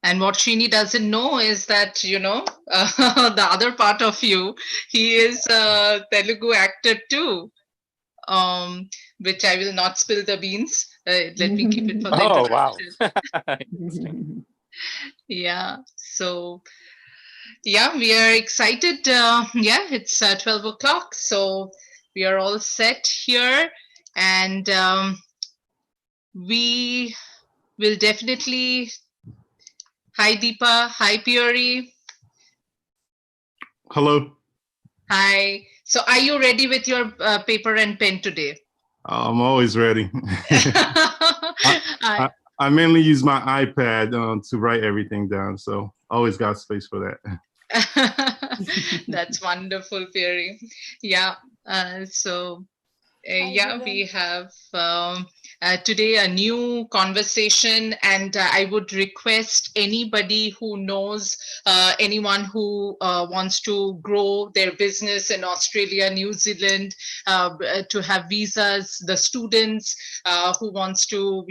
And what Srini doesn't know is that, the other part of you, he is a Telugu actor too, um, which I will not spill the beans. Let me keep it for the Oh, wow. introduction. Yeah. So, yeah, we are excited. Yeah, it's 12 o'clock. So we are all set here. And we will definitely. Hi, Deepa. Hi, Puri. Hello. Hi. So are you ready with your paper and pen today? I'm always ready. I mainly use my iPad to write everything down, so always got space for that. That's wonderful, Puri. Yeah. So yeah, we have today a new conversation, and I would request anybody who knows anyone who wants to grow their business in Australia, New Zealand, to have visas, the students who wants to,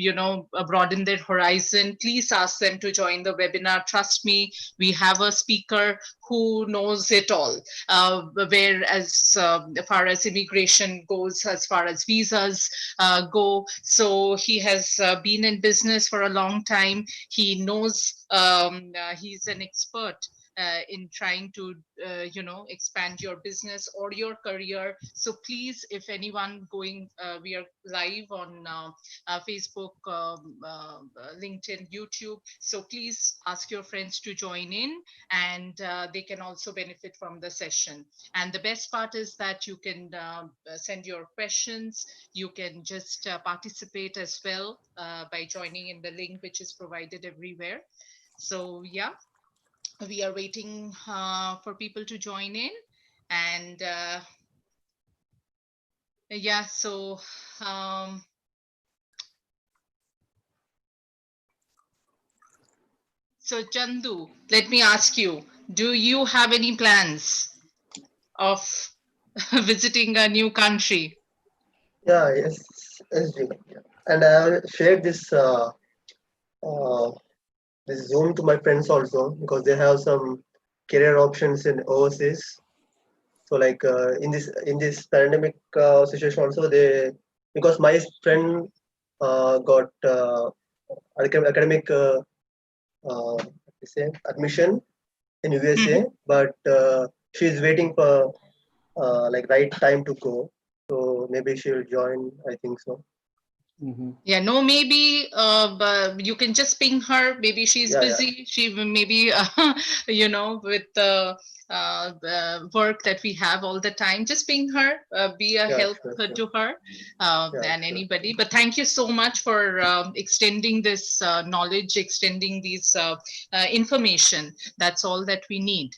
broaden their horizon, please ask them to join the webinar. Trust me, we have a speaker who knows it all, where as far as immigration goes, as far as visas go. So he has been in business for a long time. He knows, he's an expert in trying to, expand your business or your career. So please, if anyone going, we are live on Facebook, LinkedIn, YouTube. So please ask your friends to join in, and they can also benefit from the session. And the best part is that you can send your questions. You can just participate as well by joining in the link which is provided everywhere. So yeah, we are waiting for people to join in. And yeah, so so Chandu, let me ask you, do you have any plans of visiting a new country? Yeah, yes, Jim. And I have shared uh, this Zoom to my friends also because they have some career options in overseas. So like in this pandemic situation also they because my friend got academic admission in USA, but she's waiting for like right time to go. So maybe she'll join. I think so. Yeah, no, maybe but you can just ping her. Maybe she's busy. She maybe, with the work that we have all the time. Just ping her, be a help to her and anybody. But thank you so much for extending this knowledge, extending these information. That's all that we need.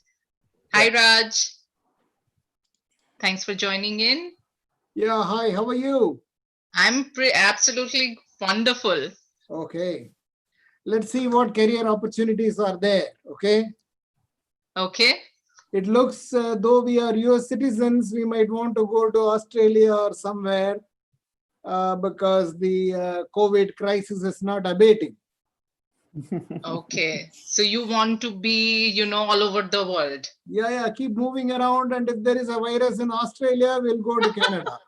Hi, Raj. Thanks for joining in. Yeah, hi, how are you? I'm absolutely wonderful. Okay. Let's see what career opportunities are there. Okay. Okay. It looks though we are US citizens, we might want to go to Australia or somewhere because the COVID crisis is not abating. Okay. So you want to be, all over the world. Yeah, keep moving around. And if there is a virus in Australia, we'll go to Canada.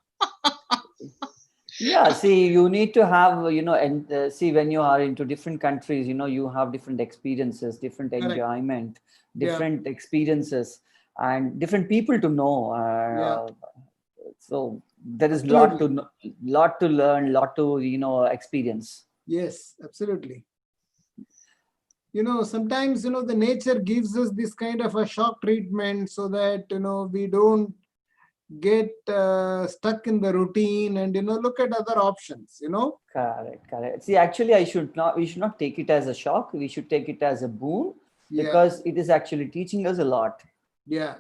Yeah, see, you need to have, and see, when you are into different countries, you have different experiences, different enjoyment, different experiences, and different people to know. So there is lot to learn, lot to, experience. Yes, absolutely. Sometimes, the nature gives us this kind of a shock treatment so that, we don't get stuck in the routine and look at other options. Correct. See, actually we should not take it as a shock. We should take it as a boon because it is actually teaching us a lot. Yeah.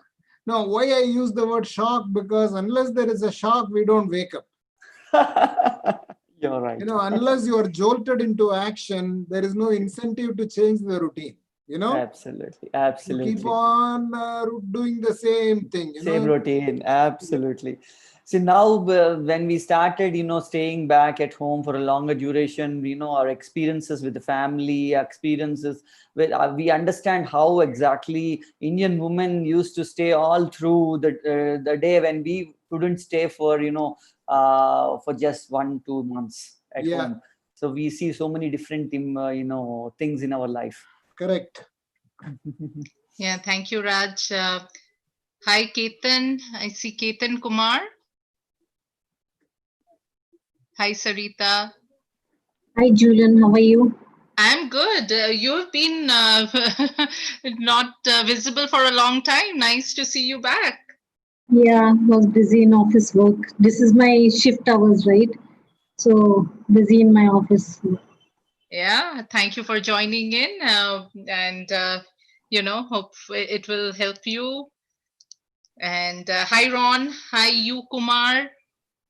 Now, why I use the word shock? Because unless there is a shock, we don't wake up. You're right. Unless you are jolted into action, there is no incentive to change the routine. Absolutely. You keep on doing the same thing. Same routine. Absolutely. See, now when we started, staying back at home for a longer duration, our experiences with the family, experiences with, we understand how exactly Indian women used to stay all through the day when we couldn't stay for, for just 1-2 months at home. So we see so many different, things in our life. Correct. Yeah, thank you, Raj. Hi, Ketan. I see Ketan Kumar. Hi, Sarita. Hi, Julian. How are you? I'm good. You've been not visible for a long time. Nice to see you back. Yeah, was busy in office work. This is my shift hours, right? So busy in my office. Yeah, thank you for joining in. Hope it will help you. And hi, Ron. Hi, you, Kumar.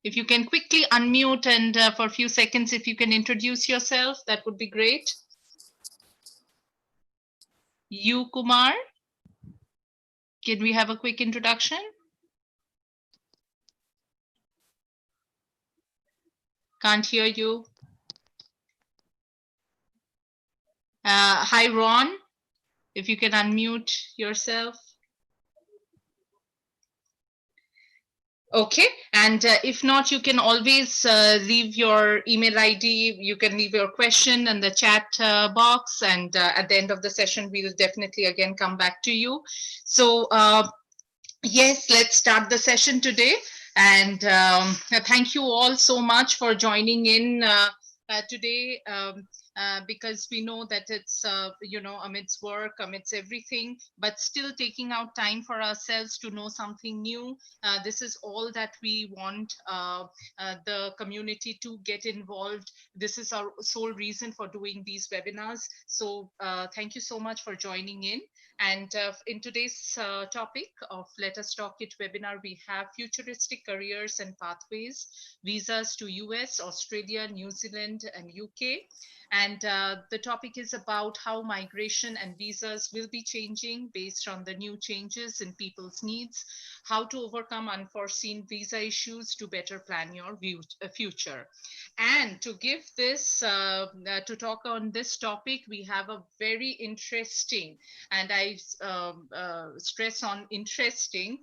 If you can quickly unmute and for a few seconds, if you can introduce yourself, that would be great. You, Kumar. Can we have a quick introduction? Can't hear you. Hi, Ron. If you can unmute yourself. Okay, and if not, you can always leave your email ID. You can leave your question in the chat box, and at the end of the session, we'll definitely again come back to you. So yes, let's start the session today. And thank you all so much for joining in today. Because we know that it's, amidst work, amidst everything, but still taking out time for ourselves to know something new. This is all that we want the community to get involved. This is our sole reason for doing these webinars. So thank you so much for joining in. And in today's topic of Let Us Talk It webinar, we have futuristic careers and pathways, visas to US, Australia, New Zealand, and UK. And the topic is about how migration and visas will be changing based on the new changes in people's needs, how to overcome unforeseen visa issues to better plan your future. And to give this, to talk on this topic, we have a very interesting, and I stress on interesting,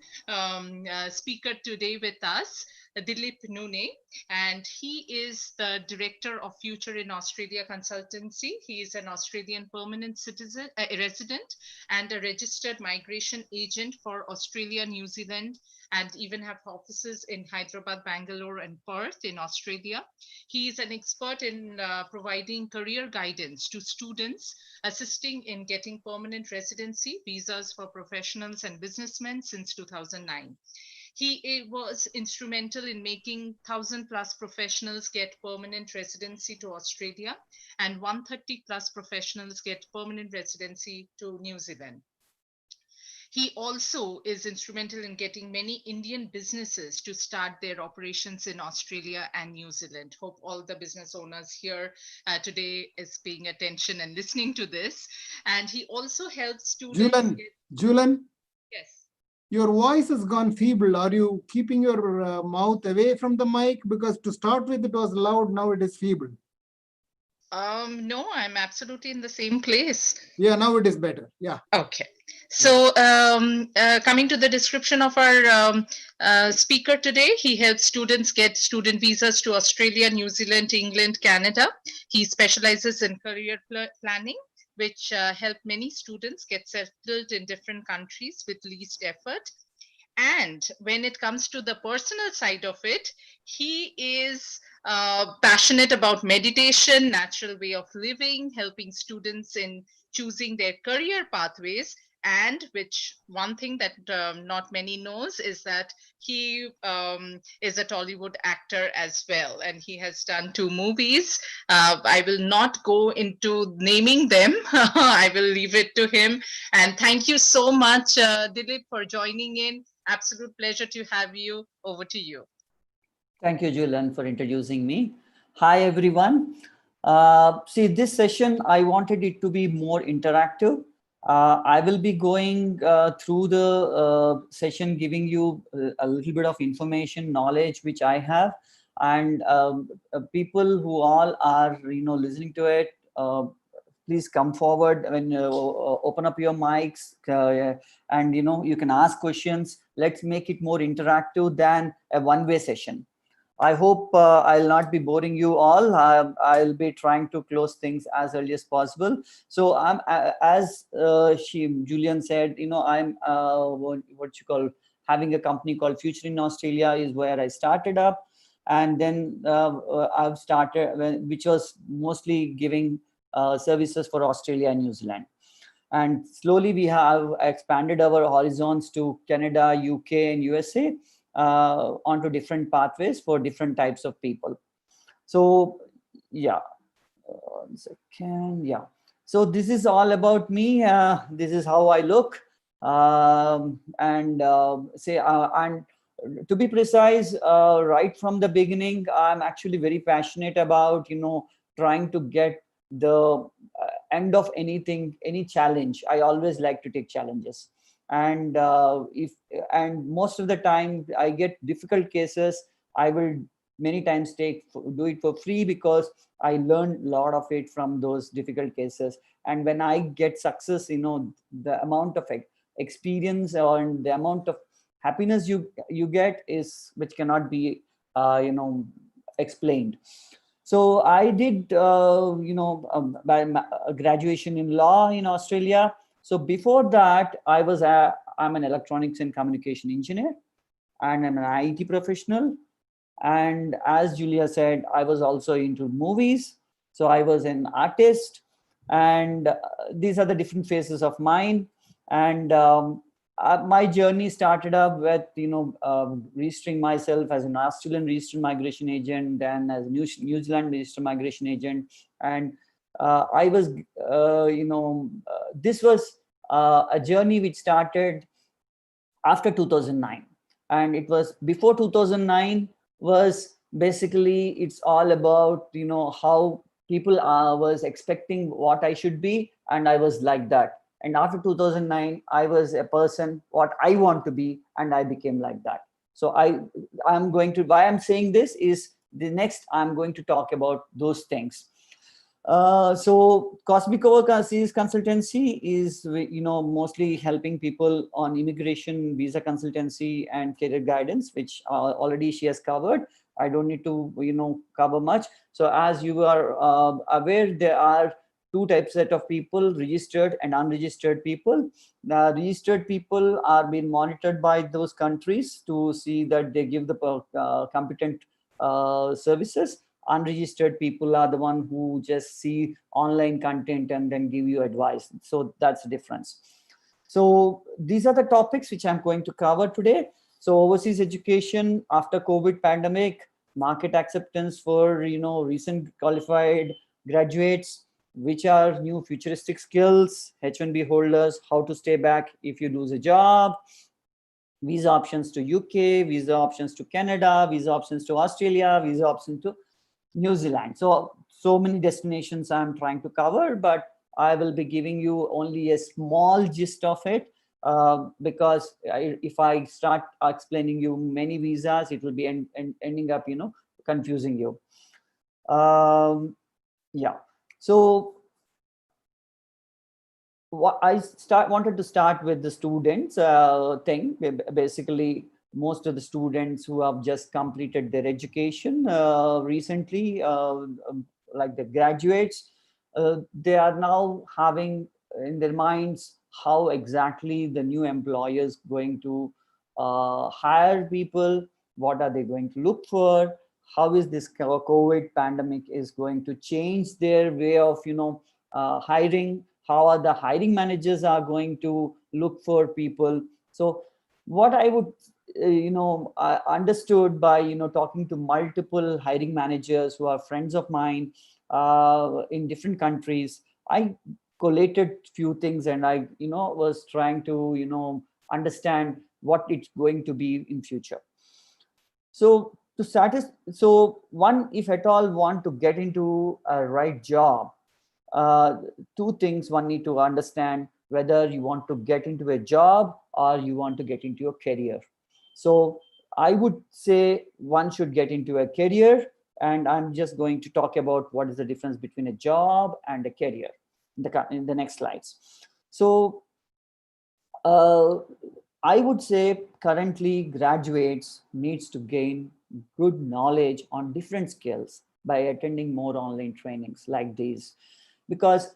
speaker today with us, Dilip Nune, and he is the director of Future in Australia Consultancy. He is an Australian permanent citizen, resident, and a registered migration agent for Australia, New Zealand, and even have offices in Hyderabad, Bangalore, and Perth in Australia. He is an expert in providing career guidance to students, assisting in getting permanent residency visas for professionals and businessmen since 2009. He was instrumental in making 1,000+ professionals get permanent residency to Australia and 130+ professionals get permanent residency to New Zealand. He also is instrumental in getting many Indian businesses to start their operations in Australia and New Zealand. Hope all the business owners here today is paying attention and listening to this. And he also helps students. Julian, yes. Your voice has gone feeble. Are you keeping your mouth away from the mic? Because to start with, it was loud. Now it is feeble. No, I'm absolutely in the same place. Yeah, now it is better. Yeah. Okay. So coming to the description of our speaker today, he helps students get student visas to Australia, New Zealand, England, Canada. He specializes in career planning, which help many students get settled in different countries with least effort. And when it comes to the personal side of it, he is passionate about meditation, natural way of living, helping students in choosing their career pathways. And which one thing that not many knows is that he is a Tollywood actor as well, and he has done 2 movies. I will not go into naming them. I will leave it to him. And thank you so much, Dilip, for joining in. Absolute pleasure to have you. Over to you. Thank you, Julian, for introducing me. Hi, everyone. See, this session, I wanted it to be more interactive. I will be going through the session, giving you a little bit of information, knowledge which I have, and people who all are listening to it. Please come forward when open up your mics, and you can ask questions. Let's make it more interactive than a one-way session. I hope I'll not be boring you all. I'll be trying to close things as early as possible. So I'm as Julian said, I'm what you call having a company called Future in Australia is where I started up, and then I've started, which was mostly giving services for Australia and New Zealand. And slowly we have expanded our horizons to Canada, UK, and USA, onto different pathways for different types of people. So yeah, 1 second. Yeah. So this is all about me. This is how I look. And to be precise, right from the beginning, I'm actually very passionate about, trying to get the end of anything, any challenge. I always like to take challenges. And most of the time I get difficult cases, I will many times do it for free, because I learned a lot of it from those difficult cases. And when I get success, the amount of experience and the amount of happiness you get is which cannot be explained. So I did graduation in law in Australia. So before that, I'm an electronics and communication engineer, and I'm an IT professional. And as Julia said, I was also into movies. So I was an artist, and these are the different phases of mine. And my journey started up with, registering myself as an Australian registered migration agent, then as a New Zealand registered migration agent. And I was, this was a journey which started after 2009. And it was before 2009 was basically, it's all about, how people was expecting what I should be, and I was like that. And after 2009, I was a person what I want to be, and I became like that. So I'm going to, why I'm saying this is the next I'm going to talk about those things. So Cosmic Overseas Consultancy is, mostly helping people on immigration, visa consultancy, and career guidance, which already she has covered. I don't need to, cover much. So as you are aware, there are two types set of people: registered and unregistered people. The registered people are being monitored by those countries to see that they give the competent services. Unregistered people are the one who just see online content and then give you advice. So that's the difference. So these are the topics which I'm going to cover today. So overseas education after COVID pandemic, market acceptance for recent qualified graduates, which are new futuristic skills, H1B holders, how to stay back if you lose a job, visa options to UK, visa options to Canada, visa options to Australia, visa options to New Zealand. So many destinations I'm trying to cover, but I will be giving you only a small gist of it, because if I start explaining you many visas, it will be ending up, confusing you. Yeah. So what I wanted to start with the students thing. Basically, most of the students who have just completed their education recently, like the graduates, they are now having in their minds how exactly the new employers going to hire people, what are they going to look for, how is this COVID pandemic is going to change their way of hiring, how are the hiring managers are going to look for people. So what I would I understood by talking to multiple hiring managers who are friends of mine in different countries, I collated few things, and I was trying to understand what it's going to be in future. So to start is, so one, if at all want to get into a right job, two things one need to understand. whether you want to get into a job or you want to get into a career. So I would say one should get into a career, and I'm just going to talk about what is the difference between a job and a career in the next slides. So I would say currently graduates needs to gain good knowledge on different skills by attending more online trainings like these, because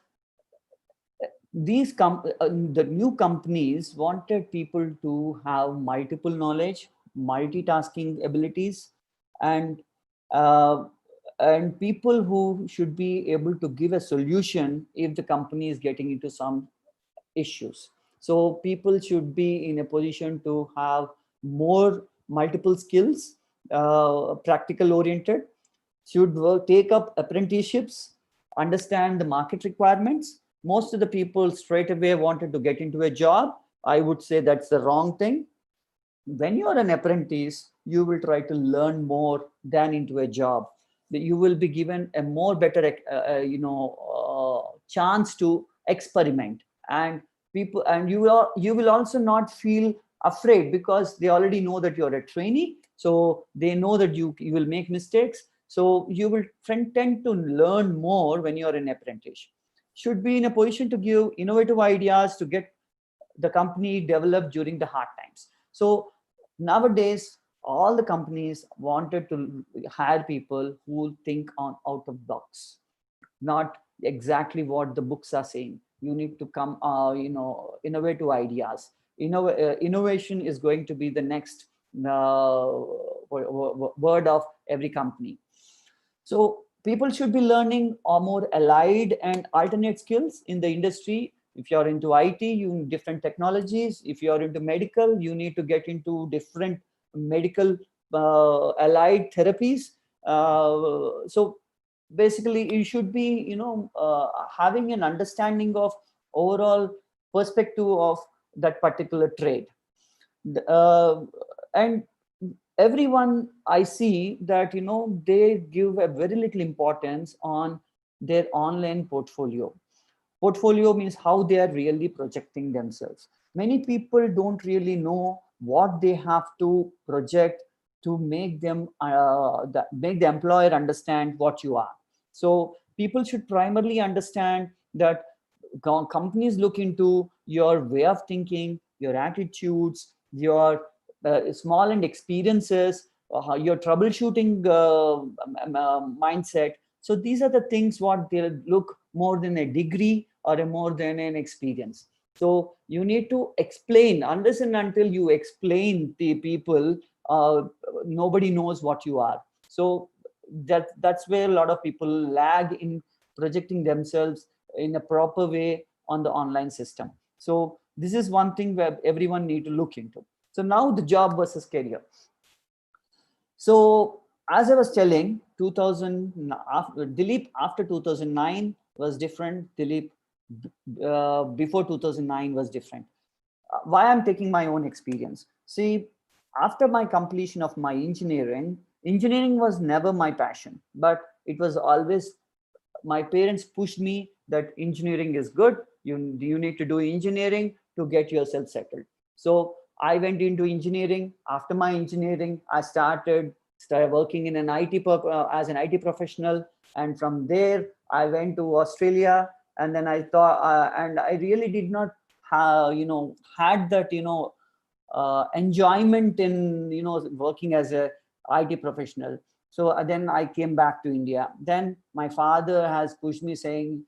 the new companies wanted people to have multiple knowledge, multitasking abilities, and uh, people who should be able to give a solution if the company is getting into some issues. So people should be in a position to have more multiple skills, practical oriented, should take up apprenticeships, understand the market requirements. Most of the people straight away wanted to get into a job. I would say that's the wrong thing. When you're an apprentice, you will try to learn more than into a job. You will be given a more better, chance to experiment, and you will also not feel afraid because they already know that you're a trainee. So they know that you will make mistakes. So you will tend to learn more when you're an apprentice. Should be in a position to give innovative ideas to get the company developed during the hard times. So nowadays, all the companies wanted to hire people who think on out of box, not exactly what the books are saying. You need to come, innovative ideas. Innovation is going to be the next word of every company. So people should be learning more allied and alternate skills in the industry. If you're into IT, you need different technologies. If you're into medical, you need to get into different medical allied therapies. So basically, you should be, having an understanding of overall perspective of that particular trade. And everyone I see that, they give a very little importance on their online portfolio. Portfolio means how they are really projecting themselves. Many people don't really know what they have to project to make them make the employer understand what you are. So people should primarily understand that companies look into your way of thinking, your attitudes, your small and experiences, your troubleshooting mindset. So these are the things what they look more than a degree or more than an experience. So you need to explain, unless and until you explain the people, nobody knows what you are. So that's where a lot of people lag in projecting themselves in a proper way on the online system. So this is one thing where everyone need to look into. So now the job versus career. So as I was telling, Dilip after 2009 was different. Dilip before 2009 was different. Why I'm taking my own experience. See, after my completion of my engineering was never my passion, but it was always, my parents pushed me that engineering is good. You need to do engineering to get yourself settled. So I went into engineering. After my engineering, I started working in an as an IT professional. And from there, I went to Australia. And then I thought, and I really did not have, had that, enjoyment in, working as a IT professional. So then I came back to India. Then my father has pushed me saying,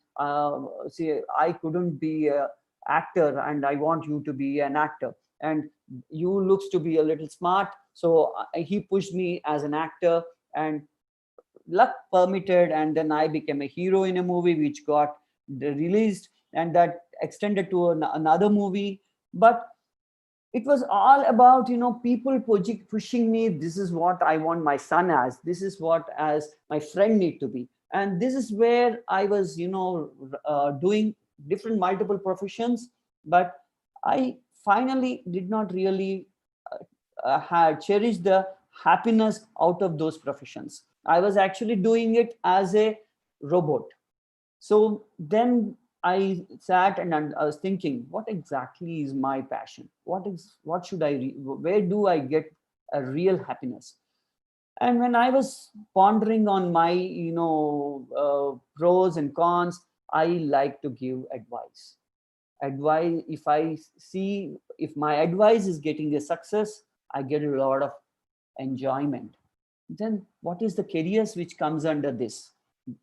see, I couldn't be an actor and I want you to be an actor. And you looks to be a little smart. So he pushed me as an actor, and luck permitted. And then I became a hero in a movie which got released, and that extended to another movie. But it was all about, people pushing me. This is what I want my son as. This is what as my friend need to be. And this is where I was, doing different multiple professions. But I finally did not really had cherished the happiness out of those professions. I was actually doing it as a robot. So then I sat and I was thinking, what exactly is my passion? What should where do I get a real happiness? And when I was pondering on my, pros and cons, I like to give advice. If I see if my advice is getting a success, I get a lot of enjoyment. Then what is the careers which comes under this?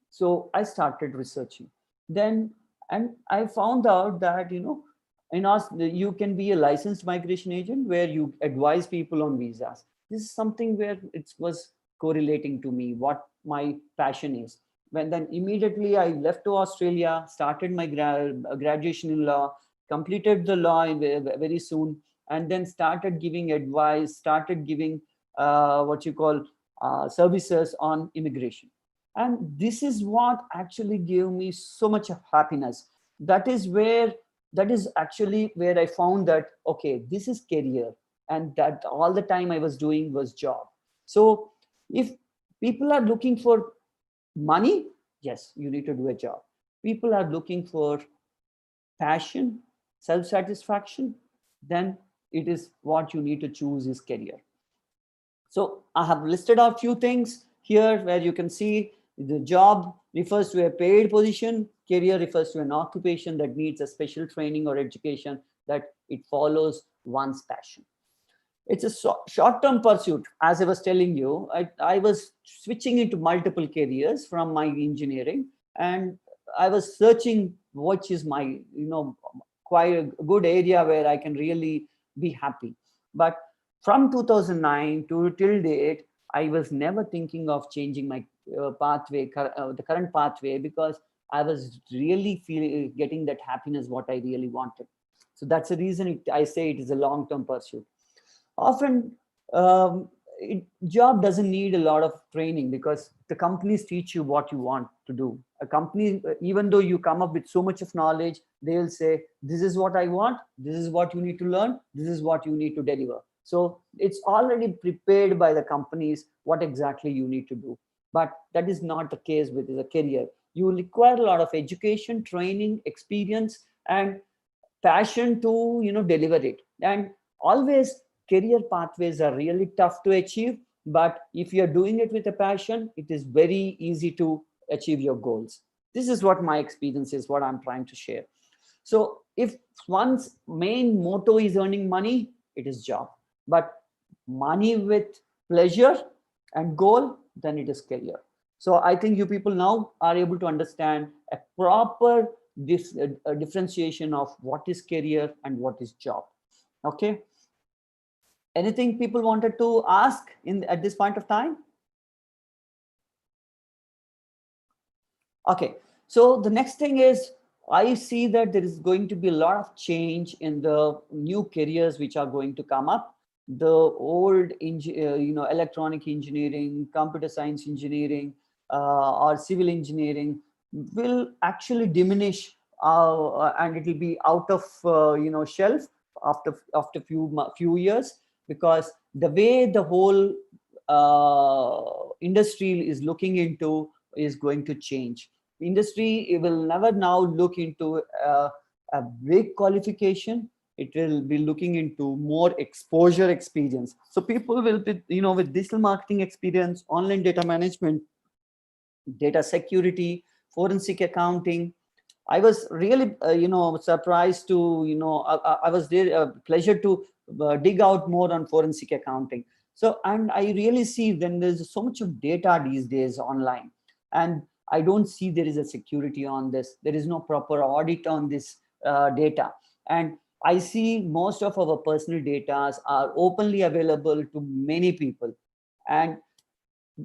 So I started researching. Then, and I found out that, in us, you can be a licensed migration agent where you advise people on visas. This is something where it was correlating to me, what my passion is. When then immediately I left to Australia, started my graduation in law, completed the law very soon, and then started giving advice, started giving what you call services on immigration. And this is what actually gave me so much of happiness. That is actually where I found that, okay, this is career, and that all the time I was doing was job. So if people are looking for money, yes, you need to do a job. People are looking for passion, self-satisfaction, then it is what you need to choose is career. So I have listed out a few things here where you can see the job refers to a paid position, career refers to an occupation that needs a special training or education that it follows one's passion. It's a short-term pursuit. As I was telling you, I was switching into multiple careers from my engineering, and I was searching which is my, quite a good area where I can really be happy. But from 2009 to till date, I was never thinking of changing my pathway, the current pathway, because I was really getting that happiness, what I really wanted. So that's the reason I say it is a long-term pursuit. Often, job doesn't need a lot of training because the companies teach you what you want to do. A company, even though you come up with so much of knowledge, they'll say, this is what I want, this is what you need to learn, this is what you need to deliver. So it's already prepared by the companies what exactly you need to do. But that is not the case with the career. You will require a lot of education, training, experience, and passion to deliver it. And always career pathways are really tough to achieve, but if you're doing it with a passion, it is very easy to achieve your goals. This is what my experience is, what I'm trying to share. So if one's main motto is earning money, it is job. But money with pleasure and goal, then it is career. So I think you people now are able to understand a proper differentiation of what is career and what is job. Okay. Anything people wanted to ask at this point of time? Okay. So the next thing is, I see that there is going to be a lot of change in the new careers which are going to come up. The old, electronic engineering, computer science engineering, or civil engineering will actually diminish, and it will be out of shelf after few years, because the way the whole industry is looking into is going to change. Industry will never now look into a big qualification. It will be looking into more exposure experience. So people will be, with digital marketing experience, online data management, data security, forensic accounting. I was really, surprised to, I was there, pleasure to dig out more on forensic accounting. So, and I really see then there's so much of data these days online, and I don't see there is a security on this. There is no proper audit on this data. And I see most of our personal data are openly available to many people. And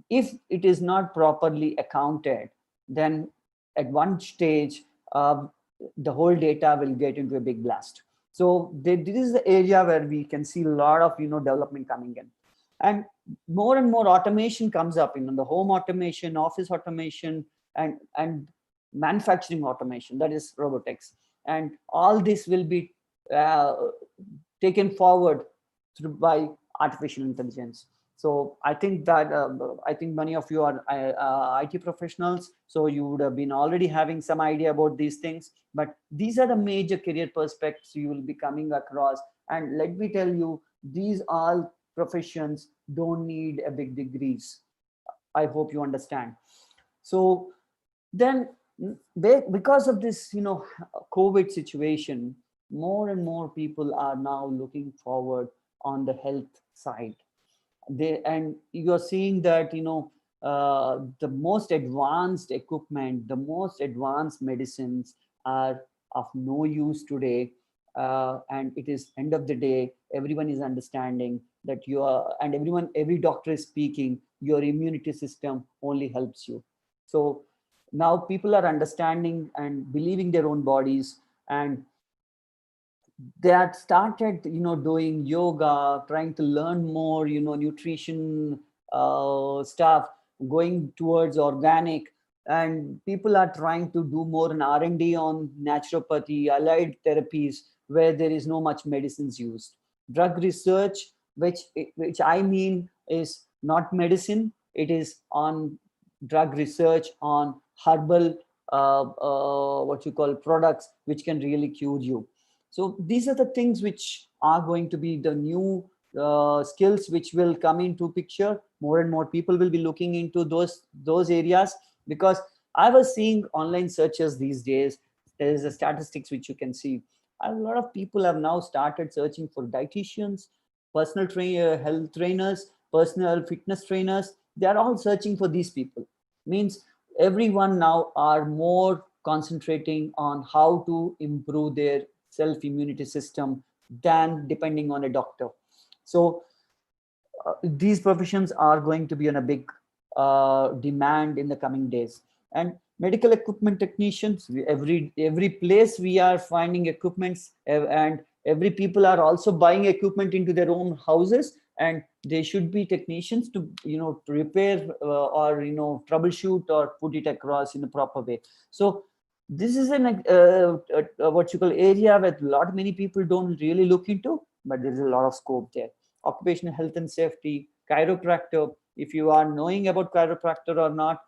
if it is not properly accounted, then at one stage, the whole data will get into a big blast. So this is the area where we can see a lot of development coming in. And more automation comes up, the home automation, office automation, and manufacturing automation, that is robotics. And all this will be taken forward by artificial intelligence. So I think that many of you are IT professionals, so you would have been already having some idea about these things. But these are the major career perspectives you will be coming across. And let me tell you, these all professions don't need a big degrees. I hope you understand. So then, because of this, COVID situation, more and more people are now looking forward on the health side. And you're seeing that the most advanced equipment, the most advanced medicines are of no use today, and it is end of the day, everyone is understanding that every doctor is speaking, your immunity system only helps you. So now people are understanding and believing their own bodies, and they had started doing yoga, trying to learn more nutrition stuff, going towards organic. And people are trying to do more in R&D on naturopathy, allied therapies, where there is no much medicines used. Drug research, which I mean is not medicine, it is on drug research on herbal what you call products which can really cure you. So these are the things which are going to be the new skills which will come into picture. More and more people will be looking into those areas, because I was seeing online searches these days. There is a statistics which you can see. A lot of people have now started searching for dietitians, health trainers, personal fitness trainers. They are all searching for these people. Means everyone now are more concentrating on how to improve their self-immunity system than depending on a doctor. So these professions are going to be on a big demand in the coming days. And medical equipment technicians, every place we are finding equipments, and every people are also buying equipment into their own houses, and they should be technicians to to repair or troubleshoot or put it across in a proper way. So this is an what you call area where many people don't really look into, but there is a lot of scope there. Occupational health and safety, chiropractor. If you are knowing about chiropractor or not,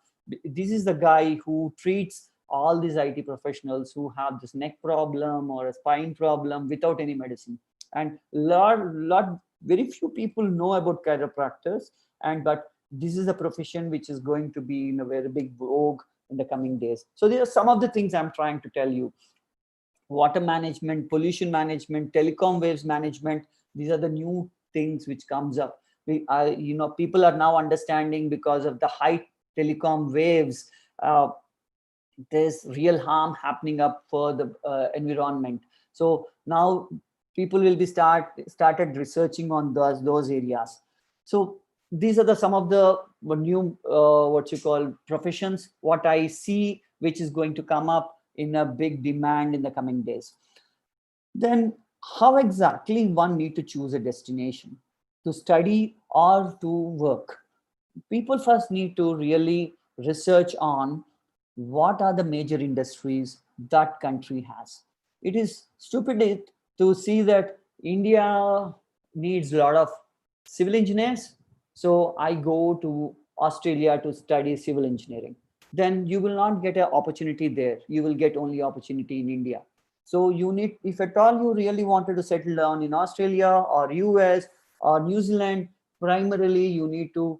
this is the guy who treats all these IT professionals who have this neck problem or a spine problem without any medicine. And very few people know about chiropractors, but this is a profession which is going to be in a very big vogue in the coming days. So there are some of the things I'm trying to tell you. Water management, pollution management, telecom waves management, these are the new things which comes up. People are now understanding, because of the high telecom waves, there's real harm happening up for the environment. So now people will be started researching on those areas. So these are some of the new what you call professions, what I see which is going to come up in a big demand in the coming days. Then how exactly one need to choose a destination to study or to work? People first need to really research on what are the major industries that country has. It is stupid to see that India needs a lot of civil engineers, so I go to Australia to study civil engineering. Then you will not get an opportunity there. You will get only opportunity in India. So you need, if at all you really wanted to settle down in Australia or US or New Zealand, primarily you need to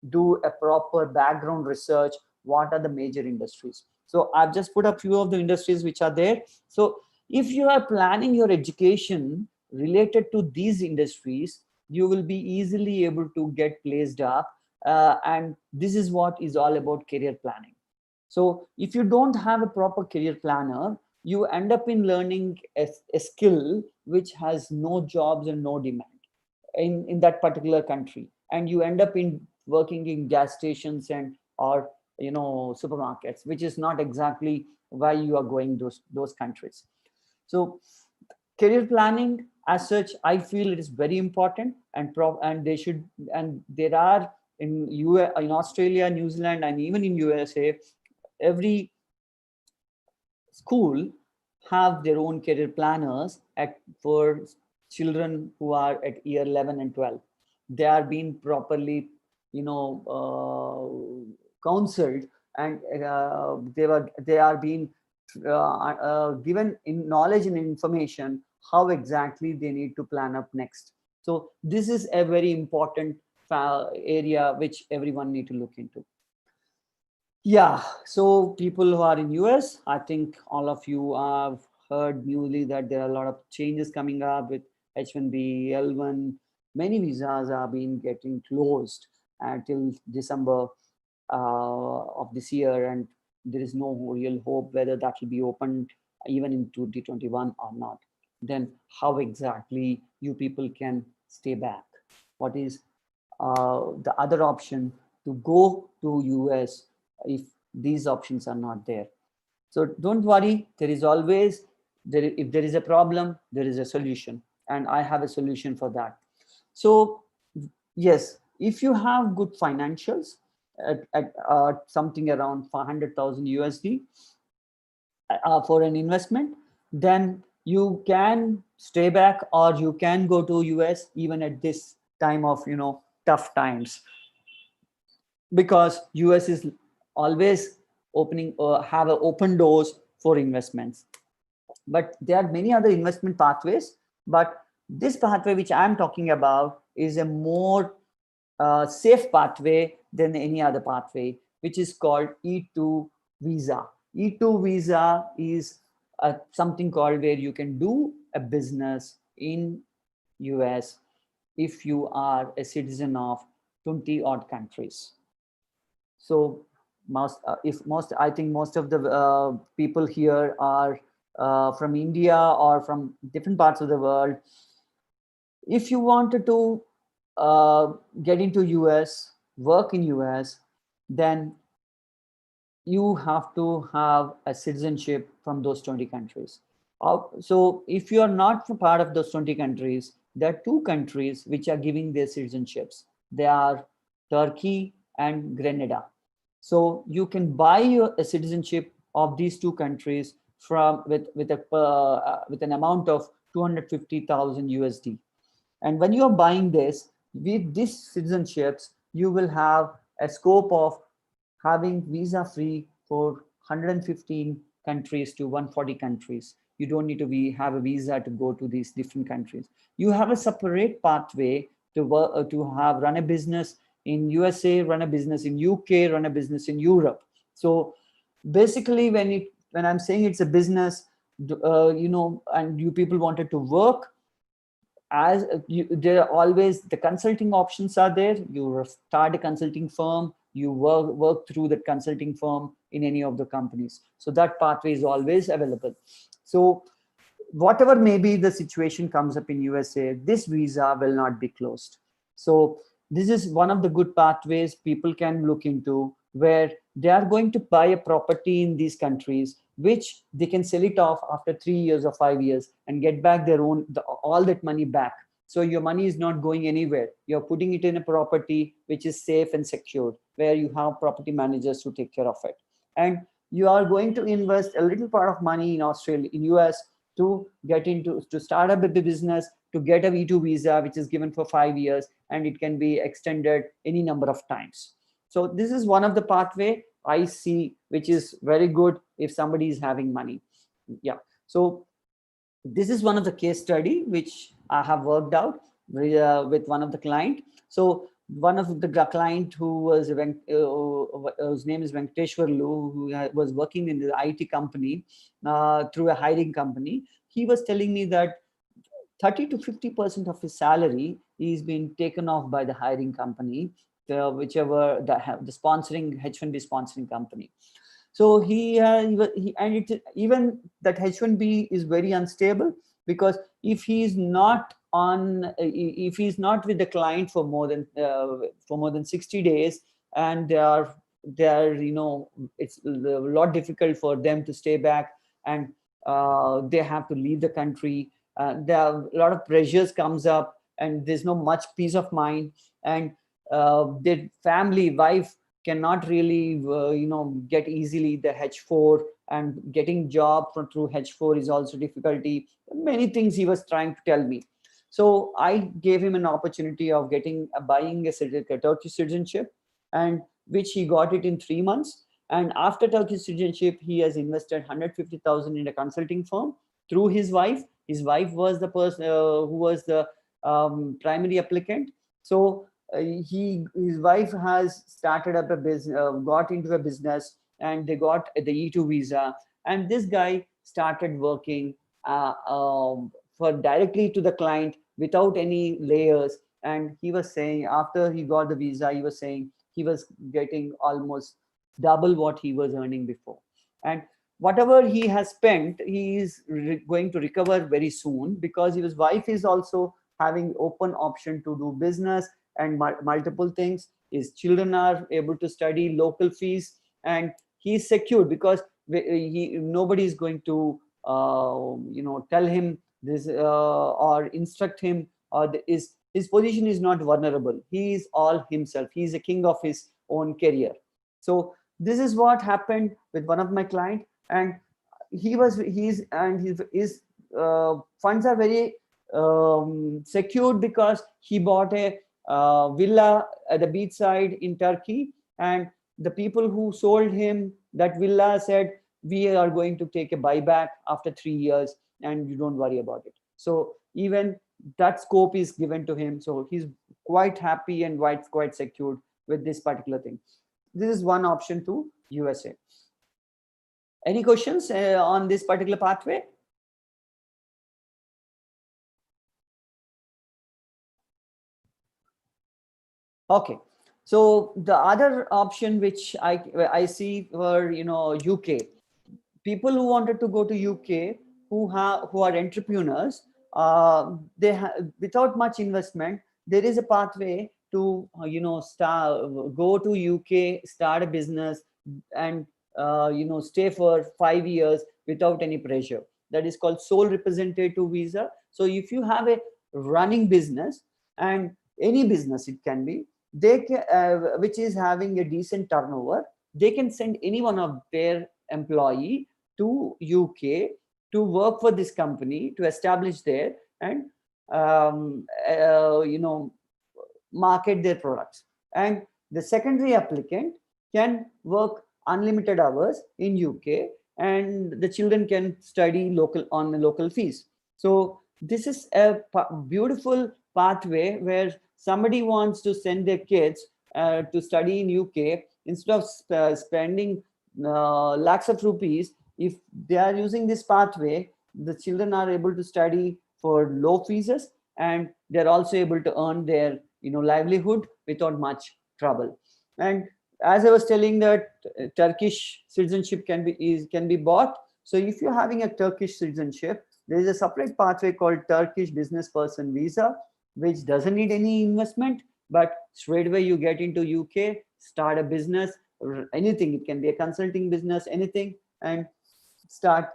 do a proper background research. What are the major industries? So I've just put a few of the industries which are there. So if you are planning your education related to these industries, you will be easily able to get placed up. And this is what is all about career planning. So if you don't have a proper career planner, you end up in learning a skill which has no jobs and no demand in that particular country, and you end up in working in gas stations and or supermarkets, which is not exactly why you are going those countries. So career planning as such, I feel it is very important, and they should, and there are in in Australia, New Zealand, and even in USA, every school have their own career planners for children who are at year 11 and 12. they are being properly, counseled, and they are being given in knowledge and information how exactly they need to plan up next. So this is a very important area which everyone need to look into. Yeah, so people who are in US, I think all of you have heard newly that there are a lot of changes coming up with H1B, L1. Many visas are being getting closed until December of this year, and there is no real hope whether that will be opened even in 2021 or not. Then how exactly you people can stay back? What is the other option to go to US if these options are not there? So don't worry, there is always, if there is a problem, there is a solution, and I have a solution for that. So yes, if you have good financials at something around 500,000 USD for an investment, then you can stay back, or you can go to US even at this time of tough times, because US is always opening have open doors for investments. But there are many other investment pathways, but this pathway which I'm talking about is a more safe pathway than any other pathway, which is called E2 visa. E2 visa is something called where you can do a business in US if you are a citizen of 20 odd countries. So I think most of the people here are from India or from different parts of the world. If you wanted to get into US, work in US, then you have to have a citizenship from those 20 countries. So if you are not part of those 20 countries, there are two countries which are giving their citizenships. They are Turkey and Grenada. So you can buy a citizenship of these two countries with an amount of 250,000 USD. And when you are buying this, with these citizenships, you will have a scope of having visa free for 115 countries to 140 countries. You don't need to have a visa to go to these different countries. You have a separate pathway to work, to run a business in USA, run a business in UK, run a business in Europe. So basically, when I'm saying it's a business, and you people wanted to work, as there are always the consulting options are there. You start a consulting firm, you work through that consulting firm in any of the companies. So that pathway is always available. So whatever may be the situation comes up in USA, this visa will not be closed. So this is one of the good pathways people can look into, where they are going to buy a property in these countries, which they can sell it off after 3 years or 5 years and get back their own, all that money back. So your money is not going anywhere. You're putting it in a property which is safe and secured, where you have property managers to take care of it. And you are going to invest a little part of money in Australia, in US, to start up a business, to get a V2 visa, which is given for 5 years, and it can be extended any number of times. So this is one of the pathway I see, which is very good if somebody is having money. Yeah. So this is one of the case study which I have worked out with one of the client. So one of the client who was whose name is Venkateshwarlu, who was working in the IT company through a hiring company. He was telling me that 30 to 50% of his salary is being taken off by the hiring company, whichever the sponsoring H1B sponsoring company. So even that H1B is very unstable, because if he's not with the client for more than 60 days, and it's a lot difficult for them to stay back, and they have to leave the country. There are a lot of pressures comes up, and there's no much peace of mind, and their wife cannot really get easily the H4, and getting job through H4 is also difficulty. Many things he was trying to tell me. So I gave him an opportunity of buying a Turkish citizenship, and which he got it in 3 months. And after Turkish citizenship, he has invested 150,000 in a consulting firm through his wife. His wife was the person who was the primary applicant. So his wife has started up a business, got into a business, and they got the E2 visa. And this guy started working for directly to the client without any layers. And he was saying, after he got the visa, he was saying he was getting almost double what he was earning before. And whatever he has spent, he is going to recover very soon, because his wife is also having open option to do business and multiple things. His children are able to study local fees, and he's secure because nobody is going to tell him this or instruct him, or his position is not vulnerable. He is all himself. He is a king of his own career. So this is what happened with one of my clients, and his funds are very secured, because he bought a villa at the beachside in Turkey, and the people who sold him that villa said, we are going to take a buyback after 3 years, and you don't worry about it. So even that scope is given to him. So he's quite happy and quite secured with this particular thing. This is one option to USA. Any questions on this particular pathway? Okay. So the other option which I see for UK, people who wanted to go to UK, who are entrepreneurs, without much investment, there is a pathway to go to UK, start a business, and stay for 5 years without any pressure. That is called sole representative visa. So if you have a running business, and any business it can be, which is having a decent turnover, they can send any one of their employee to UK to work for this company, to establish there, and market their products. And the secondary applicant can work unlimited hours in UK, and the children can study on the local fees. So this is a beautiful pathway where somebody wants to send their kids to study in UK. Instead of spending lakhs of rupees, if they are using this pathway, the children are able to study for low fees, and they're also able to earn their livelihood without much trouble. And as I was telling, that Turkish citizenship can be bought. So if you're having a Turkish citizenship, there is a separate pathway called Turkish business person visa, which doesn't need any investment, but straight away you get into UK, start a business, or anything. It can be a consulting business, anything, and start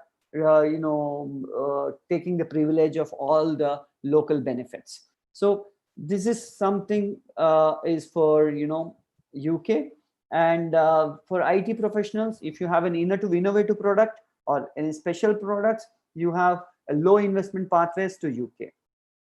taking the privilege of all the local benefits. So this is something is for UK. And for IT professionals, if you have an innovative product or any special products, you have a low investment pathways to UK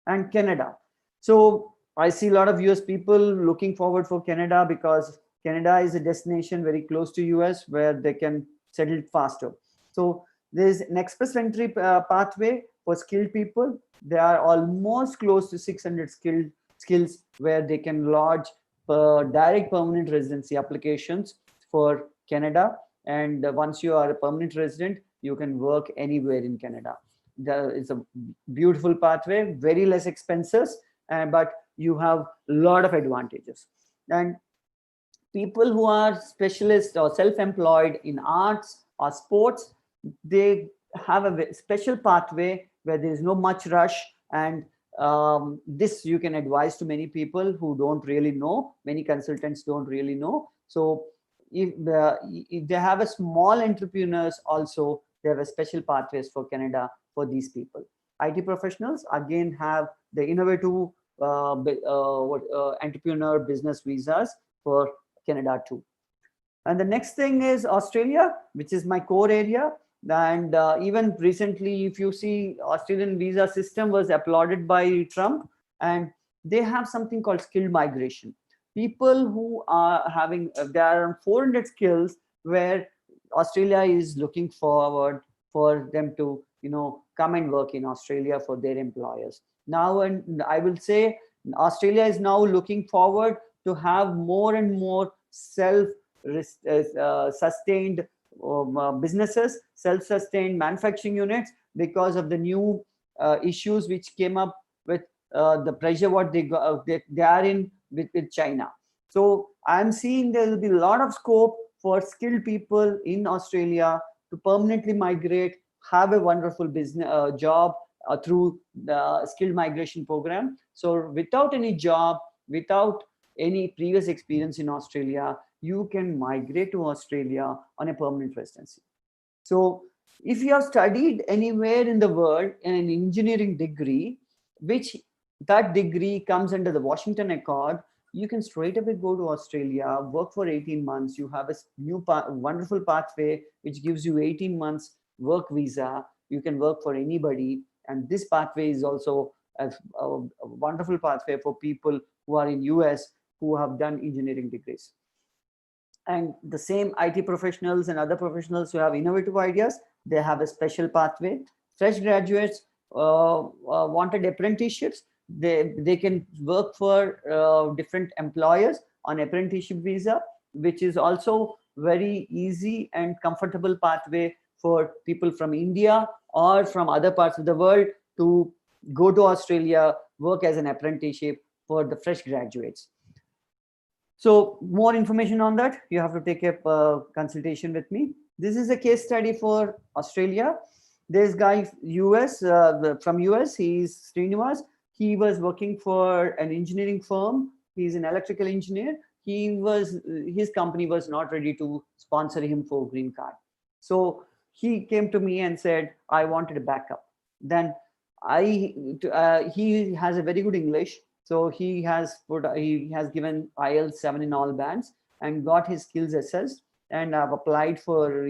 and Canada. So I see a lot of US people looking forward for Canada, because Canada is a destination very close to US where they can settle faster. So there's an express entry pathway for skilled people. They are almost close to 600 skills where they can lodge direct permanent residency applications for Canada. And once you are a permanent resident, you can work anywhere in Canada. There is a beautiful pathway, very less expenses, but you have a lot of advantages. And people who are specialists or self-employed in arts or sports, they have a special pathway where there is no much rush. And this you can advise to many people who don't really know. Many consultants don't really know. So if they have a small entrepreneurs also, they have a special pathways for Canada for these people. IT professionals again have the innovative entrepreneur business visas for Canada too. And the next thing is Australia, which is my core area. And even recently, if you see, Australian visa system was applauded by Trump, and they have something called skilled migration. People who are having, there are around 400 skills where Australia is looking forward for them to, come and work in Australia for their employers. Now, and I will say Australia is now looking forward to have more and more self-sustained businesses, self-sustained manufacturing units, because of the new issues which came up with the pressure what they are in with China. So I'm seeing there will be a lot of scope for skilled people in Australia to permanently migrate, have a wonderful business job through the skilled migration program. So without any job, without any previous experience in Australia, you can migrate to Australia on a permanent residency. So if you have studied anywhere in the world in an engineering degree, which that degree comes under the Washington Accord, you can straight away go to Australia, work for 18 months. You have a new wonderful pathway, which gives you 18 months work visa. You can work for anybody. And this pathway is also a wonderful pathway for people who are in US who have done engineering degrees. And the same IT professionals and other professionals who have innovative ideas, they have a special pathway. Fresh graduates wanted apprenticeships. They can work for different employers on apprenticeship visa, which is also very easy and comfortable pathway for people from India or from other parts of the world to go to Australia, work as an apprenticeship for the fresh graduates. So more information on that, you have to take a consultation with me. This is a case study for Australia. This guy, from US, he's Srinivas. He was working for an engineering firm. He's an electrical engineer. His company was not ready to sponsor him for green card. So he came to me and said, I wanted a backup. Then he has a very good English. So he has given IELTS 7 in all bands and got his skills assessed, and I've applied for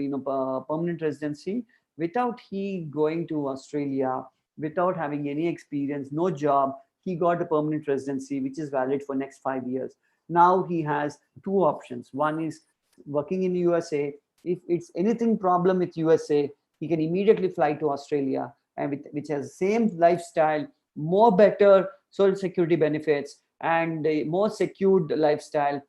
permanent residency without he going to Australia, without having any experience, no job. He got a permanent residency which is valid for next 5 years. Now he has two options. One is working in USA. If it's anything problem with USA, he can immediately fly to Australia, and which has the same lifestyle, more better social security benefits, and a more secured lifestyle,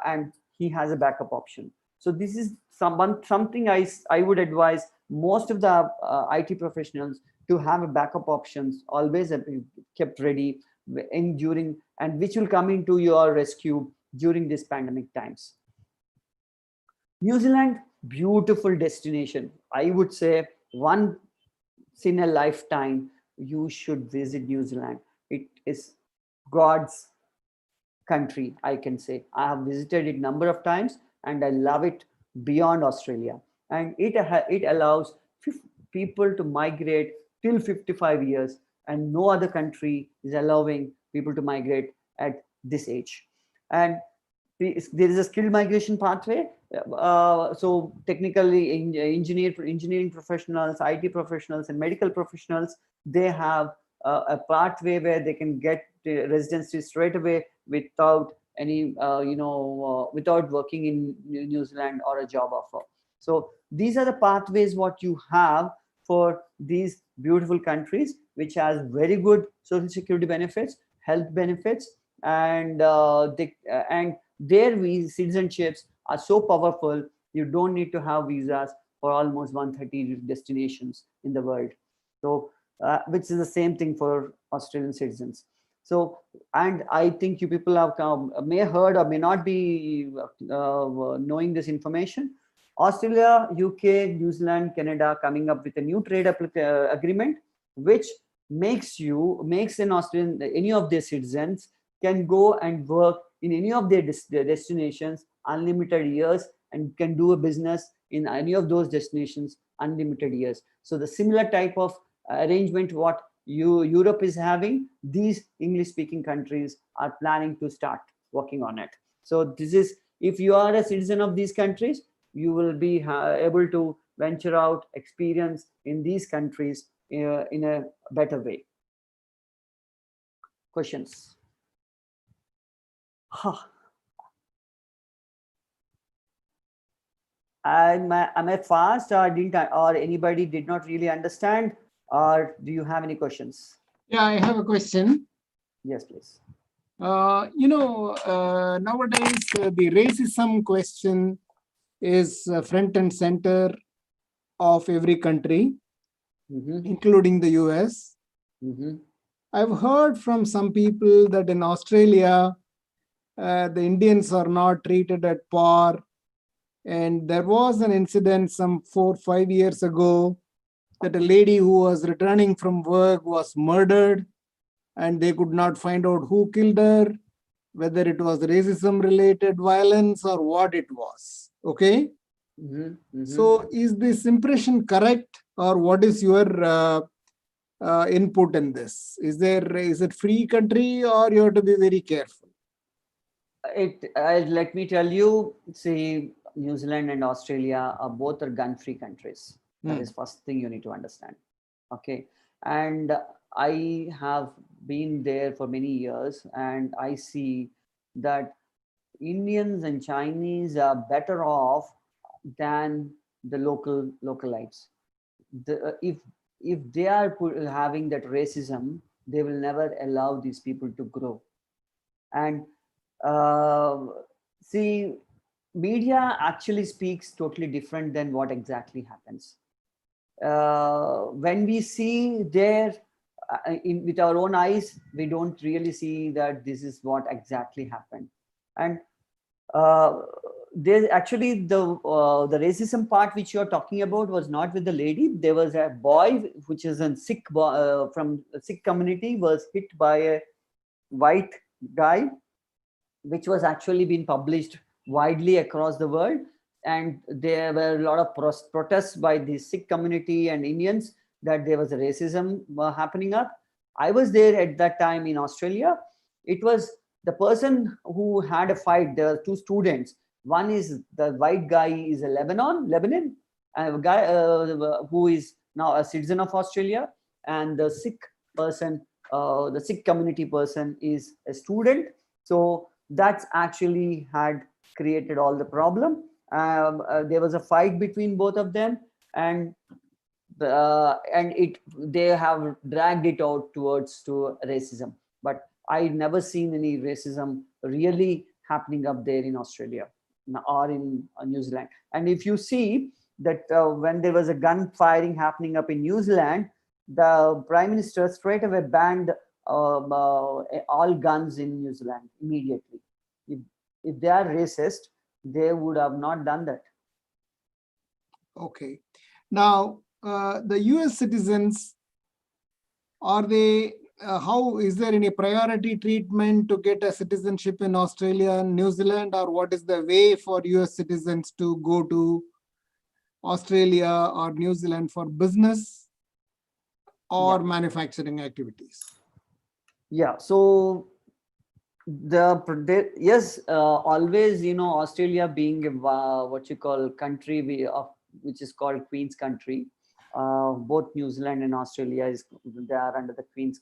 and he has a backup option. So this is something I would advise most of the IT professionals to have a backup options always kept ready during, and which will come into your rescue during this pandemic times. New Zealand, beautiful destination. I would say once in a lifetime, you should visit New Zealand. It is God's country, I can say. I have visited it a number of times and I love it beyond Australia. And it allows people to migrate till 55 years, and no other country is allowing people to migrate at this age. And there is a skilled migration pathway. So technically engineering professionals, IT professionals, and medical professionals, they have a pathway where they can get residency straight away without any without working in New Zealand or a job offer. So these are the pathways what you have for these beautiful countries, which has very good social security benefits, health benefits, and their citizenships are so powerful. You don't need to have visas for almost 130 destinations in the world. So which is the same thing for Australian citizens. So, and I think you people have may heard or may not be knowing this information. Australia, UK, New Zealand, Canada coming up with a new trade agreement, which makes an Australian, any of their citizens can go and work in any of their destinations unlimited years, and can do a business in any of those destinations unlimited years. So the similar type of arrangement what Europe is having, these English speaking countries are planning to start working on it. So this is, if you are a citizen of these countries, you will be able to venture out, experience in these countries in a better way. Questions? Am I fast, or or anybody did not really understand, or do you have any questions? Yeah, I have a question. Yes, please. Nowadays the racism question is front and center of every country, including the US. I've heard from some people that in Australia, the Indians are not treated at par. And there was an incident some 4 or 5 years ago that a lady who was returning from work was murdered, and they could not find out who killed her, whether it was racism related violence or what it was. Okay. So is this impression correct, or what is your input in this? Is it free country, or you have to be very careful? Let me tell you, see, New Zealand and Australia are both gun-free countries. That is first thing you need to understand. Okay. And I have been there for many years, and I see that Indians and Chinese are better off than the localites. If they are having that racism, they will never allow these people to grow. And see, media actually speaks totally different than what exactly happens. When we see there with our own eyes, we don't really see that this is what exactly happened. And there actually the racism part which you're talking about was not with the lady. There was a boy which is a Sikh from the Sikh community, was hit by a white guy, which was actually being published widely across the world. And there were a lot of protests by the Sikh community and Indians that there was a racism happening up. I was there at that time in Australia. It was the person who had a fight. There were two students. One is the white guy is a Lebanon, a guy who is now a citizen of Australia, and the Sikh person, the Sikh community person is a student. So that's actually had created all the problem. There was a fight between both of them, and they have dragged it out towards to racism. But I never seen any racism really happening up there in Australia or in New Zealand. And if you see that when there was a gun firing happening up in New Zealand, the Prime Minister straight away banned all guns in New Zealand immediately. If they are racist, they would have not done that. Okay. Now, the US citizens, are they, how is there any priority treatment to get a citizenship in Australia and New Zealand, or what is the way for US citizens to go to Australia or New Zealand for business or manufacturing activities? Yeah, so yes, always, Australia being what you call country which is called Queen's country. Both New Zealand and Australia they are under the Queen's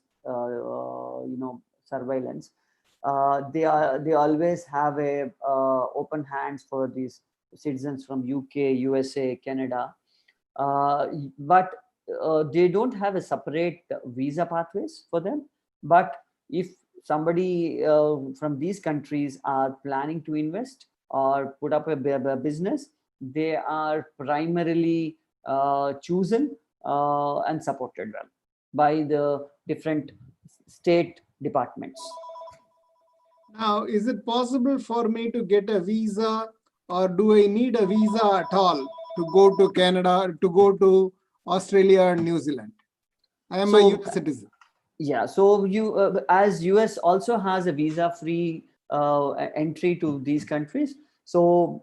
surveillance. They always have a open hands for these citizens from UK, USA, Canada, but they don't have a separate visa pathways for them. But if somebody from these countries are planning to invest or put up a business, they are primarily chosen and supported well by the different state departments. Now, is it possible for me to get a visa, or do I need a visa at all to go to Canada, to go to Australia and New Zealand? I am a US citizen. Yeah, so as US also has a visa-free entry to these countries. So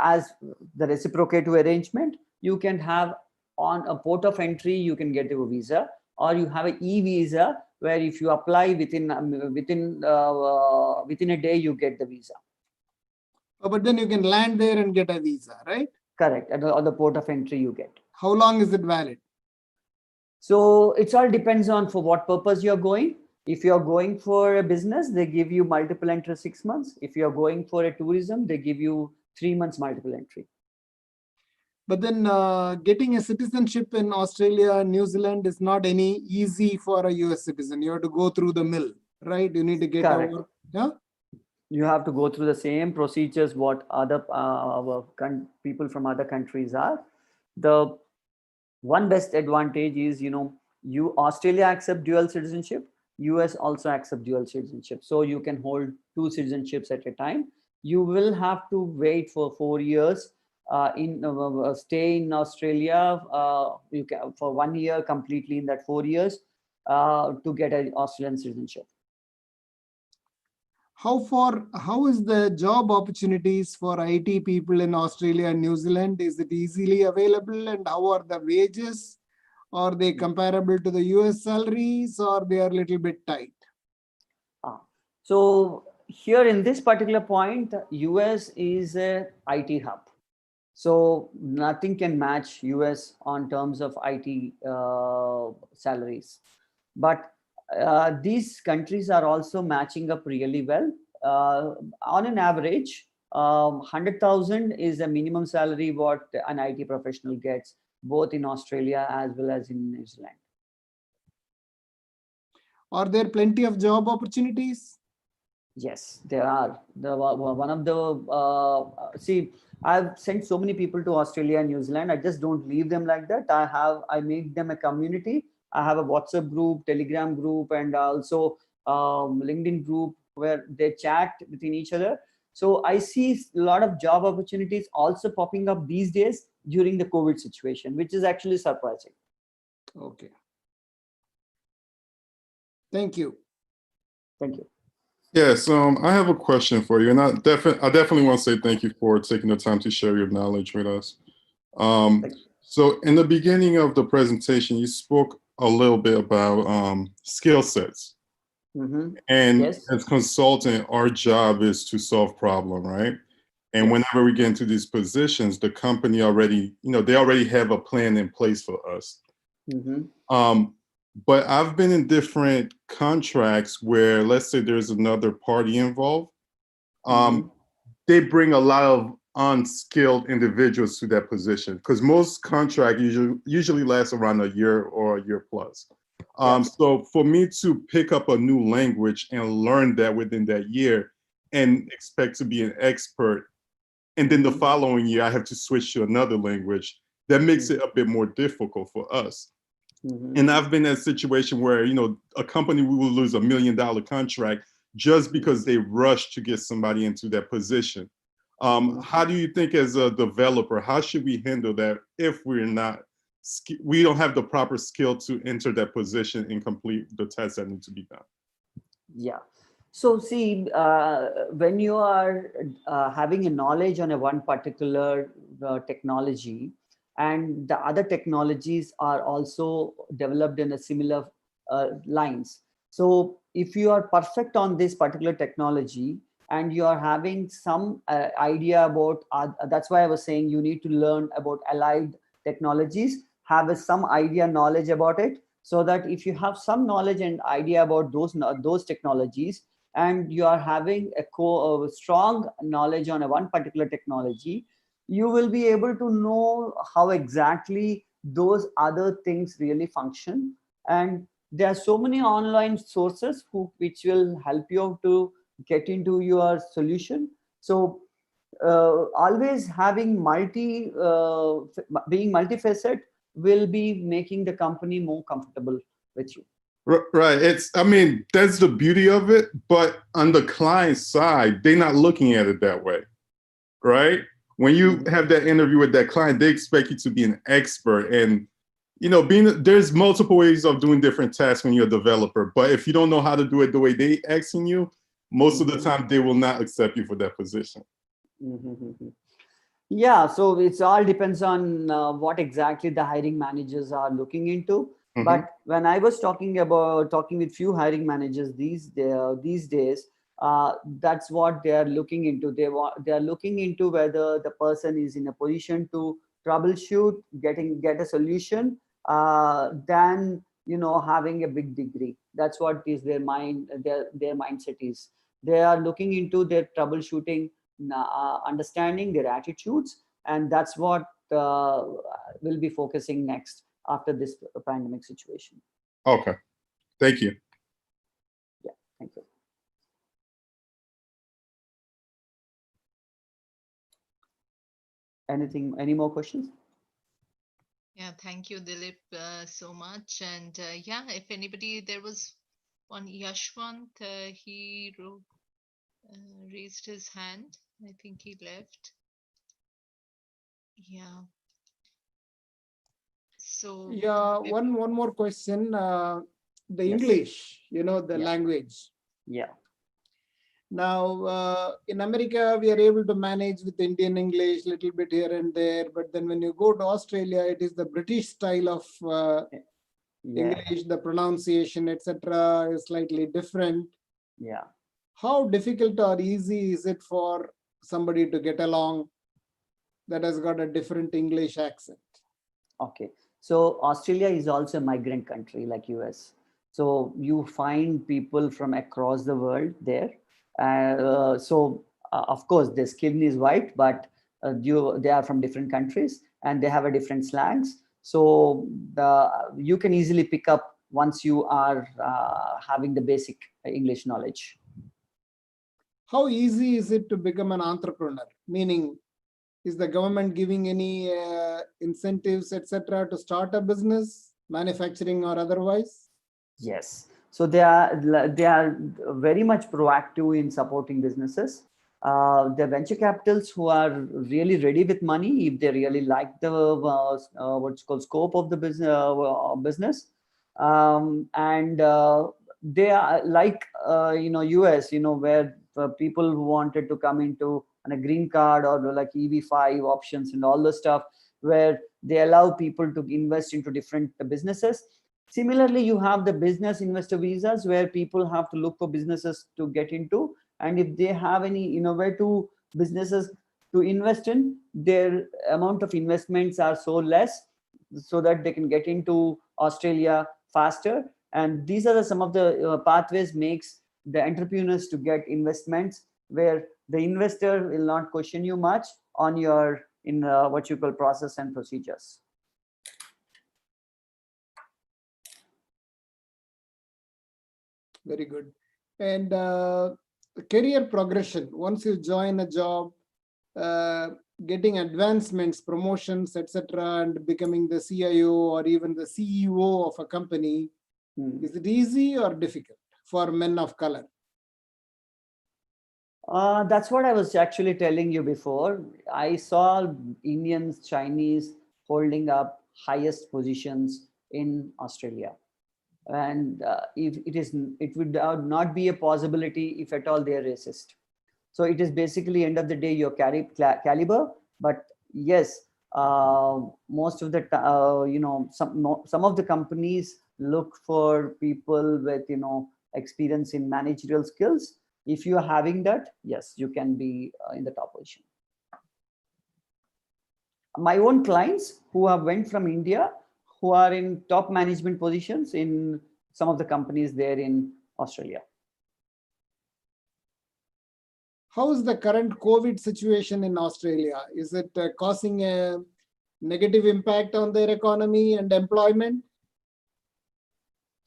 as the reciprocative arrangement, you can have on a port of entry, you can get a visa, or you have an e-visa where if you apply within a day, you get the visa. Oh, but then you can land there and get a visa, right? Correct. At the port of entry you get. How long is it valid? So it all depends on for what purpose you're going. If you're going for a business, they give you multiple entry 6 months. If you're going for a tourism, they give you 3 months multiple entry. But then getting a citizenship in Australia and New Zealand is not any easy for a US citizen. You have to go through the mill, right? You need to get Correct. over. Yeah. You have to go through the same procedures what other people from other countries are. The one best advantage is, Australia accept dual citizenship, US also accept dual citizenship. So you can hold 2 citizenships at a time. You will have to wait for 4 years stay in Australia. You can for 1 year completely in that 4 years to get an Australian citizenship. How is the job opportunities for IT people in Australia and New Zealand? Is it easily available, and how are the wages? Are they comparable to the US salaries, or they are a little bit tight? So here in this particular point, US is a IT hub. So nothing can match US on terms of IT salaries. But these countries are also matching up really well. On an average, 100,000 is the minimum salary what an IT professional gets, both in Australia as well as in New Zealand. Are there plenty of job opportunities? Yes, there are. One of the see, I've sent so many people to Australia and New Zealand. I just don't leave them like that. I make them a community. I have a WhatsApp group, Telegram group, and also LinkedIn group where they chat within each other. So I see a lot of job opportunities also popping up these days during the COVID situation, which is actually surprising. Okay. Thank you. Thank you. Yes, I have a question for you, and I definitely want to say thank you for taking the time to share your knowledge with us. So in the beginning of the presentation, you spoke a little bit about skill sets. Mm-hmm. And yes. As consultant, our job is to solve problem, right? And yes. Whenever we get into these positions, the company already, they already have a plan in place for us. Mm-hmm. But I've been in different contracts where, let's say there's another party involved. Mm-hmm. They bring a lot of unskilled individuals to that position because most contracts usually last around a year or a year plus. So for me to pick up a new language and learn that within that year and expect to be an expert, and then the following year I have to switch to another language, that makes it a bit more difficult for us. Mm-hmm. And I've been in a situation where, a company will lose $1 million contract just because they rush to get somebody into that position. How do you think as a developer, how should we handle that if we don't have the proper skill to enter that position and complete the tests that need to be done? Yeah. So see, when you are having a knowledge on one particular technology, and the other technologies are also developed in a similar lines. So if you are perfect on this particular technology and you are having some idea about, that's why I was saying you need to learn about allied technologies, have some idea, knowledge about it, so that if you have some knowledge and idea about those technologies, and you are having a strong knowledge on one particular technology, you will be able to know how exactly those other things really function. And there are so many online sources which will help you to get into your solution. So always having being multifaceted will be making the company more comfortable with you. Right. That's the beauty of it. But on the client side, they're not looking at it that way, right? When you have that interview with that client, they expect you to be an expert. And, there's multiple ways of doing different tasks when you're a developer. But if you don't know how to do it the way they asking you, most of the time they will not accept you for that position. Yeah, so it's all depends on what exactly the hiring managers are looking into. But when I was talking with few hiring managers these days, That's what they are looking into. They are looking into whether the person is in a position to troubleshoot, get a solution, than having a big degree. That's what is their mindset is. They are looking into their troubleshooting, understanding their attitudes, and that's what will be focusing next after this pandemic situation. Okay, thank you. Yeah, thank you. Any more questions? Yeah, thank you, Dilip, so much. And yeah, if anybody, there was one Yashwant, he raised his hand. I think he left. Yeah. So Yeah, one more question. The Yes. English, the Yeah. language. Yeah. Now, in America, we are able to manage with Indian English, little bit here and there. But then when you go to Australia, it is the British style of Yeah. English, the pronunciation, etc., is slightly different. Yeah. How difficult or easy is it for somebody to get along that has got a different English accent? Okay. So Australia is also a migrant country like US. So you find people from across the world there. Of course, their skin is white, but they are from different countries and they have a different slangs. So you can easily pick up once you are having the basic English knowledge. How easy is it to become an entrepreneur? Meaning, is the government giving any incentives, etc., to start a business, manufacturing or otherwise? Yes. So they are very much proactive in supporting businesses. The venture capitals who are really ready with money, if they really like the what's called scope of the business, and they are like US, where people who wanted to come into on a green card or like EB5 options and all the stuff, where they allow people to invest into different businesses. Similarly, you have the business investor visas where people have to look for businesses to get into. And if they have any innovative businesses to invest in, their amount of investments are so less so that they can get into Australia faster. And these are some of the pathways makes the entrepreneurs to get investments where the investor will not question you much on your what you call process and procedures. Very good. And career progression, once you join a job, getting advancements, promotions, etc., and becoming the CIO or even the CEO of a company, is it easy or difficult for men of color? That's what I was actually telling you before. I saw Indians, Chinese holding up highest positions in Australia. And if it would not be a possibility if at all they are racist. So it is basically end of the day your caliber. But yes, most of the some of the companies look for people with experience in managerial skills. If you are having that, yes, you can be in the top position. My own clients who have went from India, who are in top management positions in some of the companies there in Australia. How is the current COVID situation in Australia? Is it causing a negative impact on their economy and employment?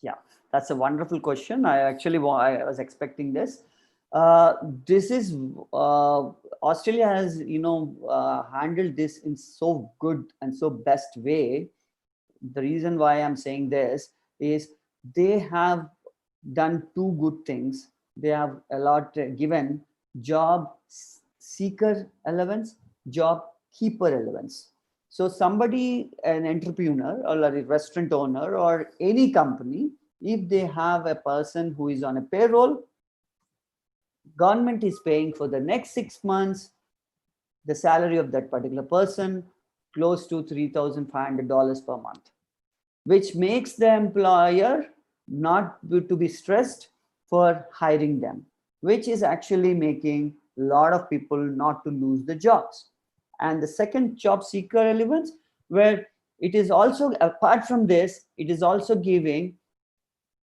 Yeah, that's a wonderful question. I was expecting this. This is Australia has handled this in so good and so best way. The reason why I'm saying this is they have done two good things. They have given job seeker allowance, job keeper allowance. So somebody, an entrepreneur or a restaurant owner or any company, if they have a person who is on a payroll, government is paying for the next 6 months the salary of that particular person, close to $3,500 per month, which makes the employer not to be stressed for hiring them. which is actually making a lot of people not to lose the jobs. And the second, job seeker relevance, where it is also, apart from this, it is also giving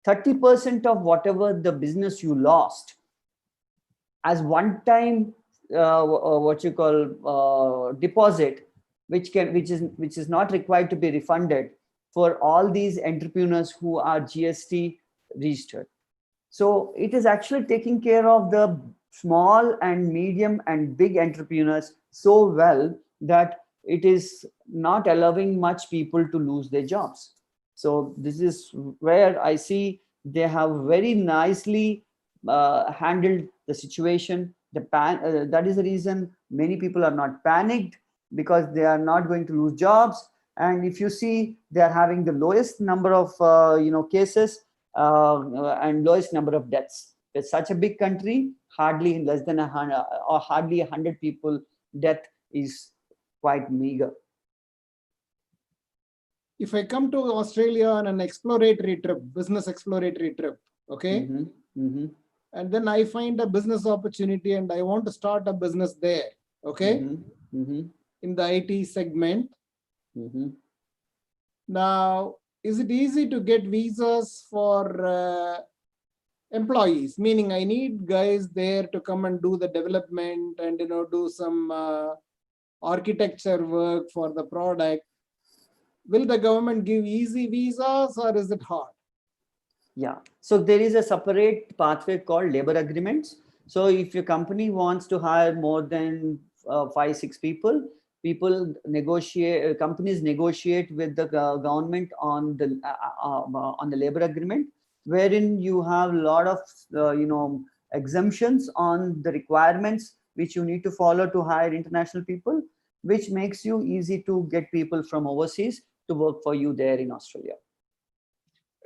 30% of whatever the business you lost as one time what you call deposit, which is not required to be refunded for all these entrepreneurs who are GST registered. So it is actually taking care of the small and medium and big entrepreneurs so well that it is not allowing much people to lose their jobs. So this is where I see they have very nicely handled the situation. That is the reason many people are not panicked, because they are not going to lose jobs. And if you see, they are having the lowest number of cases and lowest number of deaths. With such a big country, hardly less than 100 or hardly 100 people death is quite meager. If I come to Australia on an exploratory trip, business exploratory trip, okay, and then I find a business opportunity and I want to start a business there, okay, in the IT segment. Now, is it easy to get visas for employees? Meaning, I need guys there to come and do the development and do some architecture work for the product. Will the government give easy visas or is it hard? Yeah, so there is a separate pathway called labor agreements. So if your company wants to hire more than 5-6 people, companies negotiate with the government on the labor agreement, wherein you have a lot of exemptions on the requirements which you need to follow to hire international people, which makes you easy to get people from overseas to work for you there in Australia.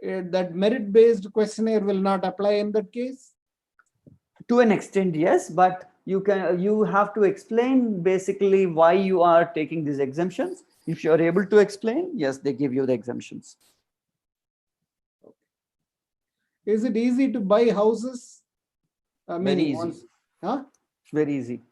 That merit-based questionnaire will not apply in that case? To an extent, yes, but you have to explain basically why you are taking these exemptions. If you are able to explain, yes, they give you the exemptions. Is it easy to buy houses? Very easy. Huh? Very easy.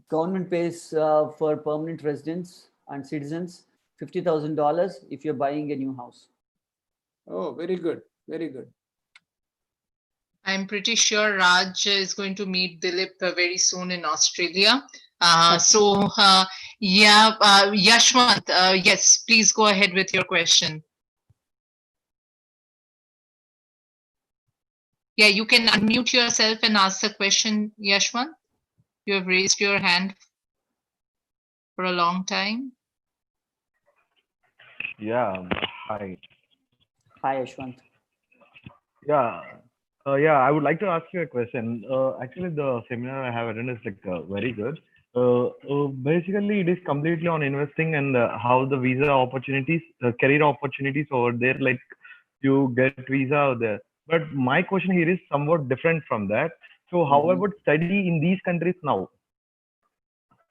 Government pays for permanent residents and citizens $50,000 if you're buying a new house. Oh, very good. Very good. I'm pretty sure Raj is going to meet Dilip very soon in Australia. Yashwant, yes, please go ahead with your question. Yeah, you can unmute yourself and ask the question, Yashwant. You have raised your hand for a long time. Yeah, hi. Hi, Yashwant. Yeah, I would like to ask you a question. Actually, the seminar I have attended is very good. Basically, it is completely on investing and how the visa opportunities, career opportunities over there, like you get visa over there. But my question here is somewhat different from that. So, how about study in these countries now?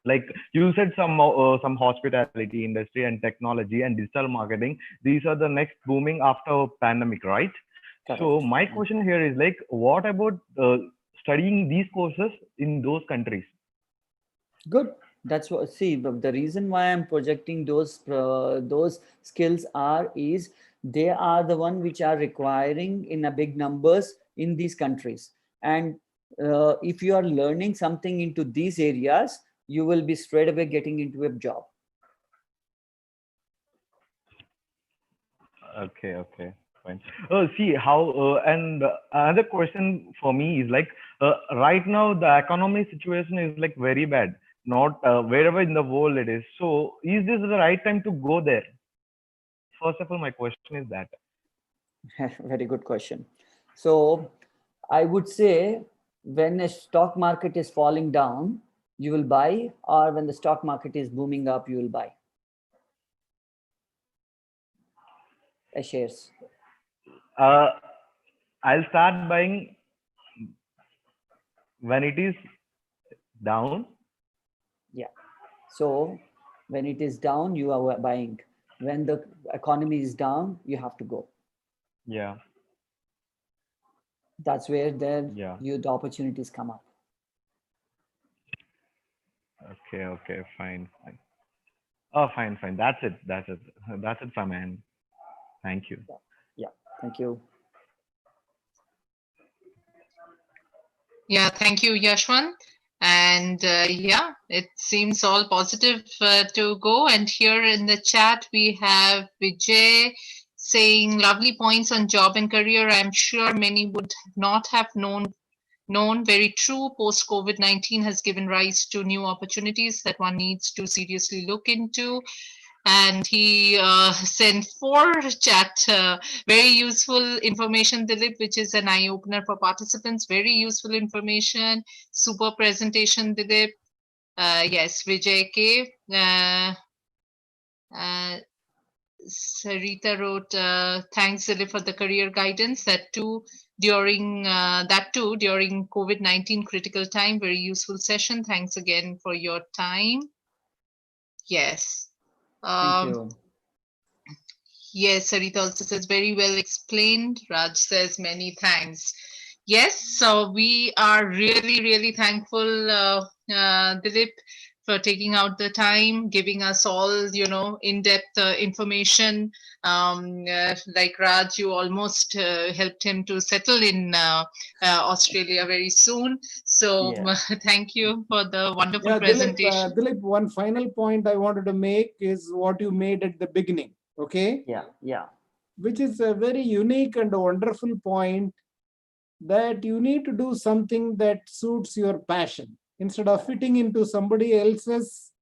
Like you said, some hospitality industry and technology and digital marketing, these are the next booming after pandemic, right? Correct. So my question here is like, what about studying these courses in those countries? Good. That's what. See, the reason why I'm projecting those skills is they are the one which are requiring in a big numbers in these countries. And if you are learning something into these areas, you will be straight away getting into a job. Okay, fine. See how and another question for me is like, right now the economy situation is like very bad, not wherever in the world it is. So is this the right time to go there? First of all, my question is that. Very good question. So I would say when a stock market is falling down, you will buy, or when the stock market is booming up, you will buy shares. I'll start buying when it is down. Yeah. So when it is down, you are buying. When the economy is down, you have to go. Yeah. That's where the Yeah. youth opportunities come up. Okay, fine, fine. Oh, fine, fine. That's it. That's it. That's it from my end. Thank you. Yeah, thank you. Yeah, thank you, Yashwant. And yeah, it seems all positive to go. And here in the chat, we have Vijay saying lovely points on job and career. I'm sure many would not have known. Very true. Post COVID-19 has given rise to new opportunities that one needs to seriously look into. And he sent 4 chat very useful information, Dilip, which is an eye opener for participants. Very useful information. Super presentation, Dilip. Yes, Vijay K. Sarita wrote, thanks, Dilip, for the career guidance. That too during COVID-19 critical time. Very useful session. Thanks again for your time. Yes. Thank you. Yes, Sarita also says very well explained. Raj says many thanks. Yes, so we are really, really thankful, Dilip, for taking out the time, giving us all, in-depth information. Like Raj, you almost helped him to settle in Australia very soon. So thank you for the wonderful presentation. Dilip, one final point I wanted to make is what you made at the beginning. Okay. Yeah. Which is a very unique and wonderful point, that you need to do something that suits your passion instead of fitting into somebody else's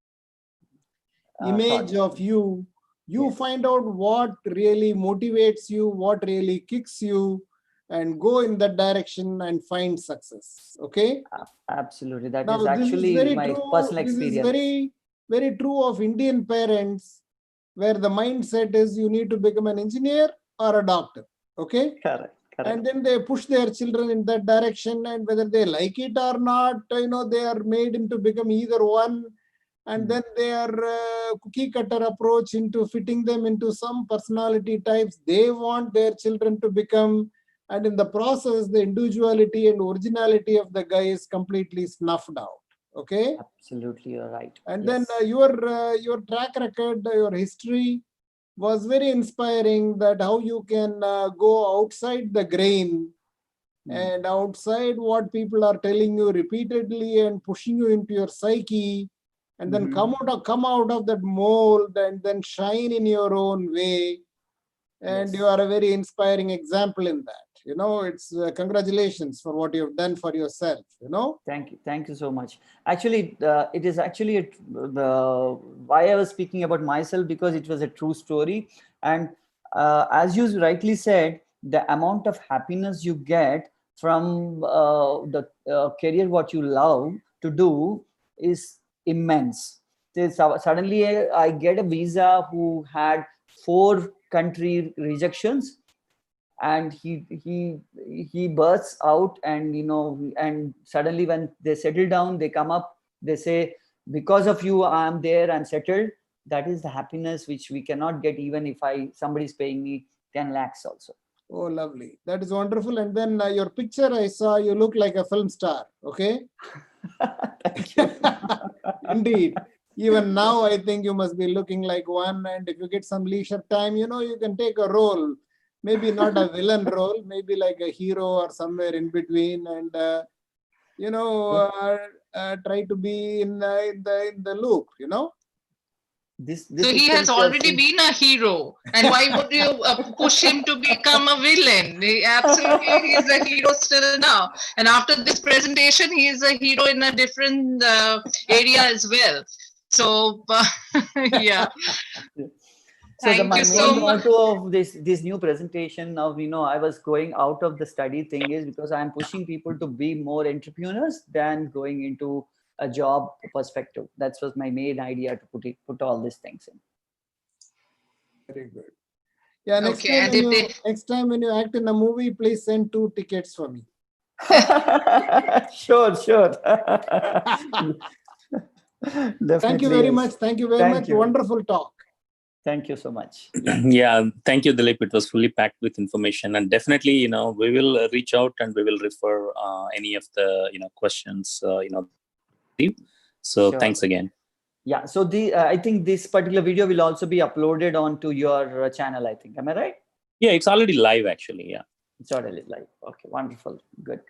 image of you. You find out what really motivates you, what really kicks you, and go in that direction and find success. Okay. Absolutely. That now, is actually my personal experience. This is very, very true of Indian parents, where the mindset is you need to become an engineer or a doctor. Okay. Correct. And then they push their children in that direction, and whether they like it or not, they are made into become either one. And then their cookie cutter approach into fitting them into some personality types they want their children to become. And in the process, the individuality and originality of the guy is completely snuffed out. Okay. Absolutely, you're right. And then your track record, your history was very inspiring, that how you can go outside the grain and outside what people are telling you repeatedly and pushing you into your psyche, and then come out of that mold and then shine in your own way. And you are a very inspiring example in that. It's congratulations for what you've done for yourself. Thank you so much. Actually, it is actually why I was speaking about myself, because it was a true story. And as you rightly said, the amount of happiness you get from the career what you love to do is immense. Suddenly I get a visa who had 4 country rejections, and he bursts out, and and suddenly when they settle down, they come up, they say, because of you I'm there, I'm settled. That is the happiness which we cannot get, even if somebody's paying me 10 lakhs also. Oh, lovely. That is wonderful. And then your picture I saw, you look like a film star. Okay. Thank you. Indeed. Even now, I think you must be looking like one. And if you get some leisure time, you can take a role. Maybe not a villain role, maybe like a hero or somewhere in between. And, try to be in the loop, So he has already been a hero, and why would you push him to become a villain? Absolutely, he's a hero still now. And after this presentation, he is a hero in a different area as well. So, yeah. So my main motto of this new presentation now, I was going out of the study thing, is because I'm pushing people to be more entrepreneurs than going into a job perspective. That was my main idea, to put all these things in. Very good. Yeah, next time when you act in a movie, please send 2 tickets for me. Sure. Thank you very much. Thank you very much. Wonderful talk. Thank you so much. Yeah, thank you, Dilip. It was fully packed with information, and definitely, we will reach out and we will refer any of the, questions, So Sure. thanks again. Yeah. So I think this particular video will also be uploaded onto your channel, I think. Am I right? Yeah, it's already live, actually. Yeah. It's already live. Okay, wonderful. Good.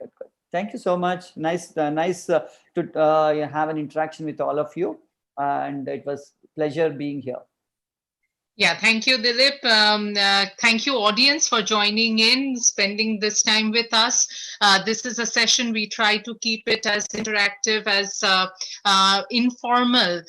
Thank you so much. Nice to have an interaction with all of you. And it was pleasure being here. Yeah, thank you, Dilip. Thank you, audience, for joining in, spending this time with us. This is a session we try to keep it as interactive, as informal,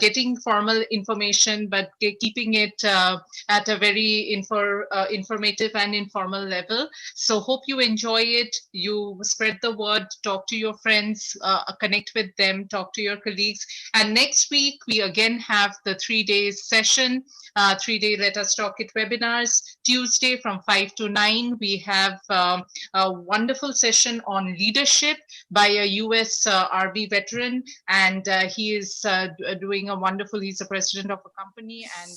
getting formal information, but keeping it at a very informative and informal level. So hope you enjoy it. You spread the word, talk to your friends, connect with them, talk to your colleagues. And next week, we again have the 3-day session. 3-day Let Us Talk It webinars. Tuesday from 5 to 9, we have a wonderful session on leadership by a US Army veteran, and he is doing a wonderful, he's the president of a company, and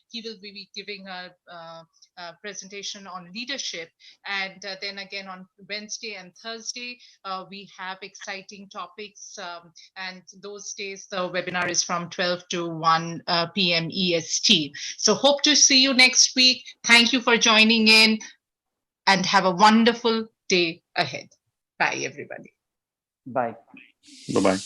he will be giving a presentation on leadership. And then again on Wednesday and Thursday, we have exciting topics, and those days the webinar is from 12 to 1 p.m. EST. So hope to see you next week. Thank you for joining in, and have a wonderful day ahead. Bye, everybody. Bye. Bye-bye.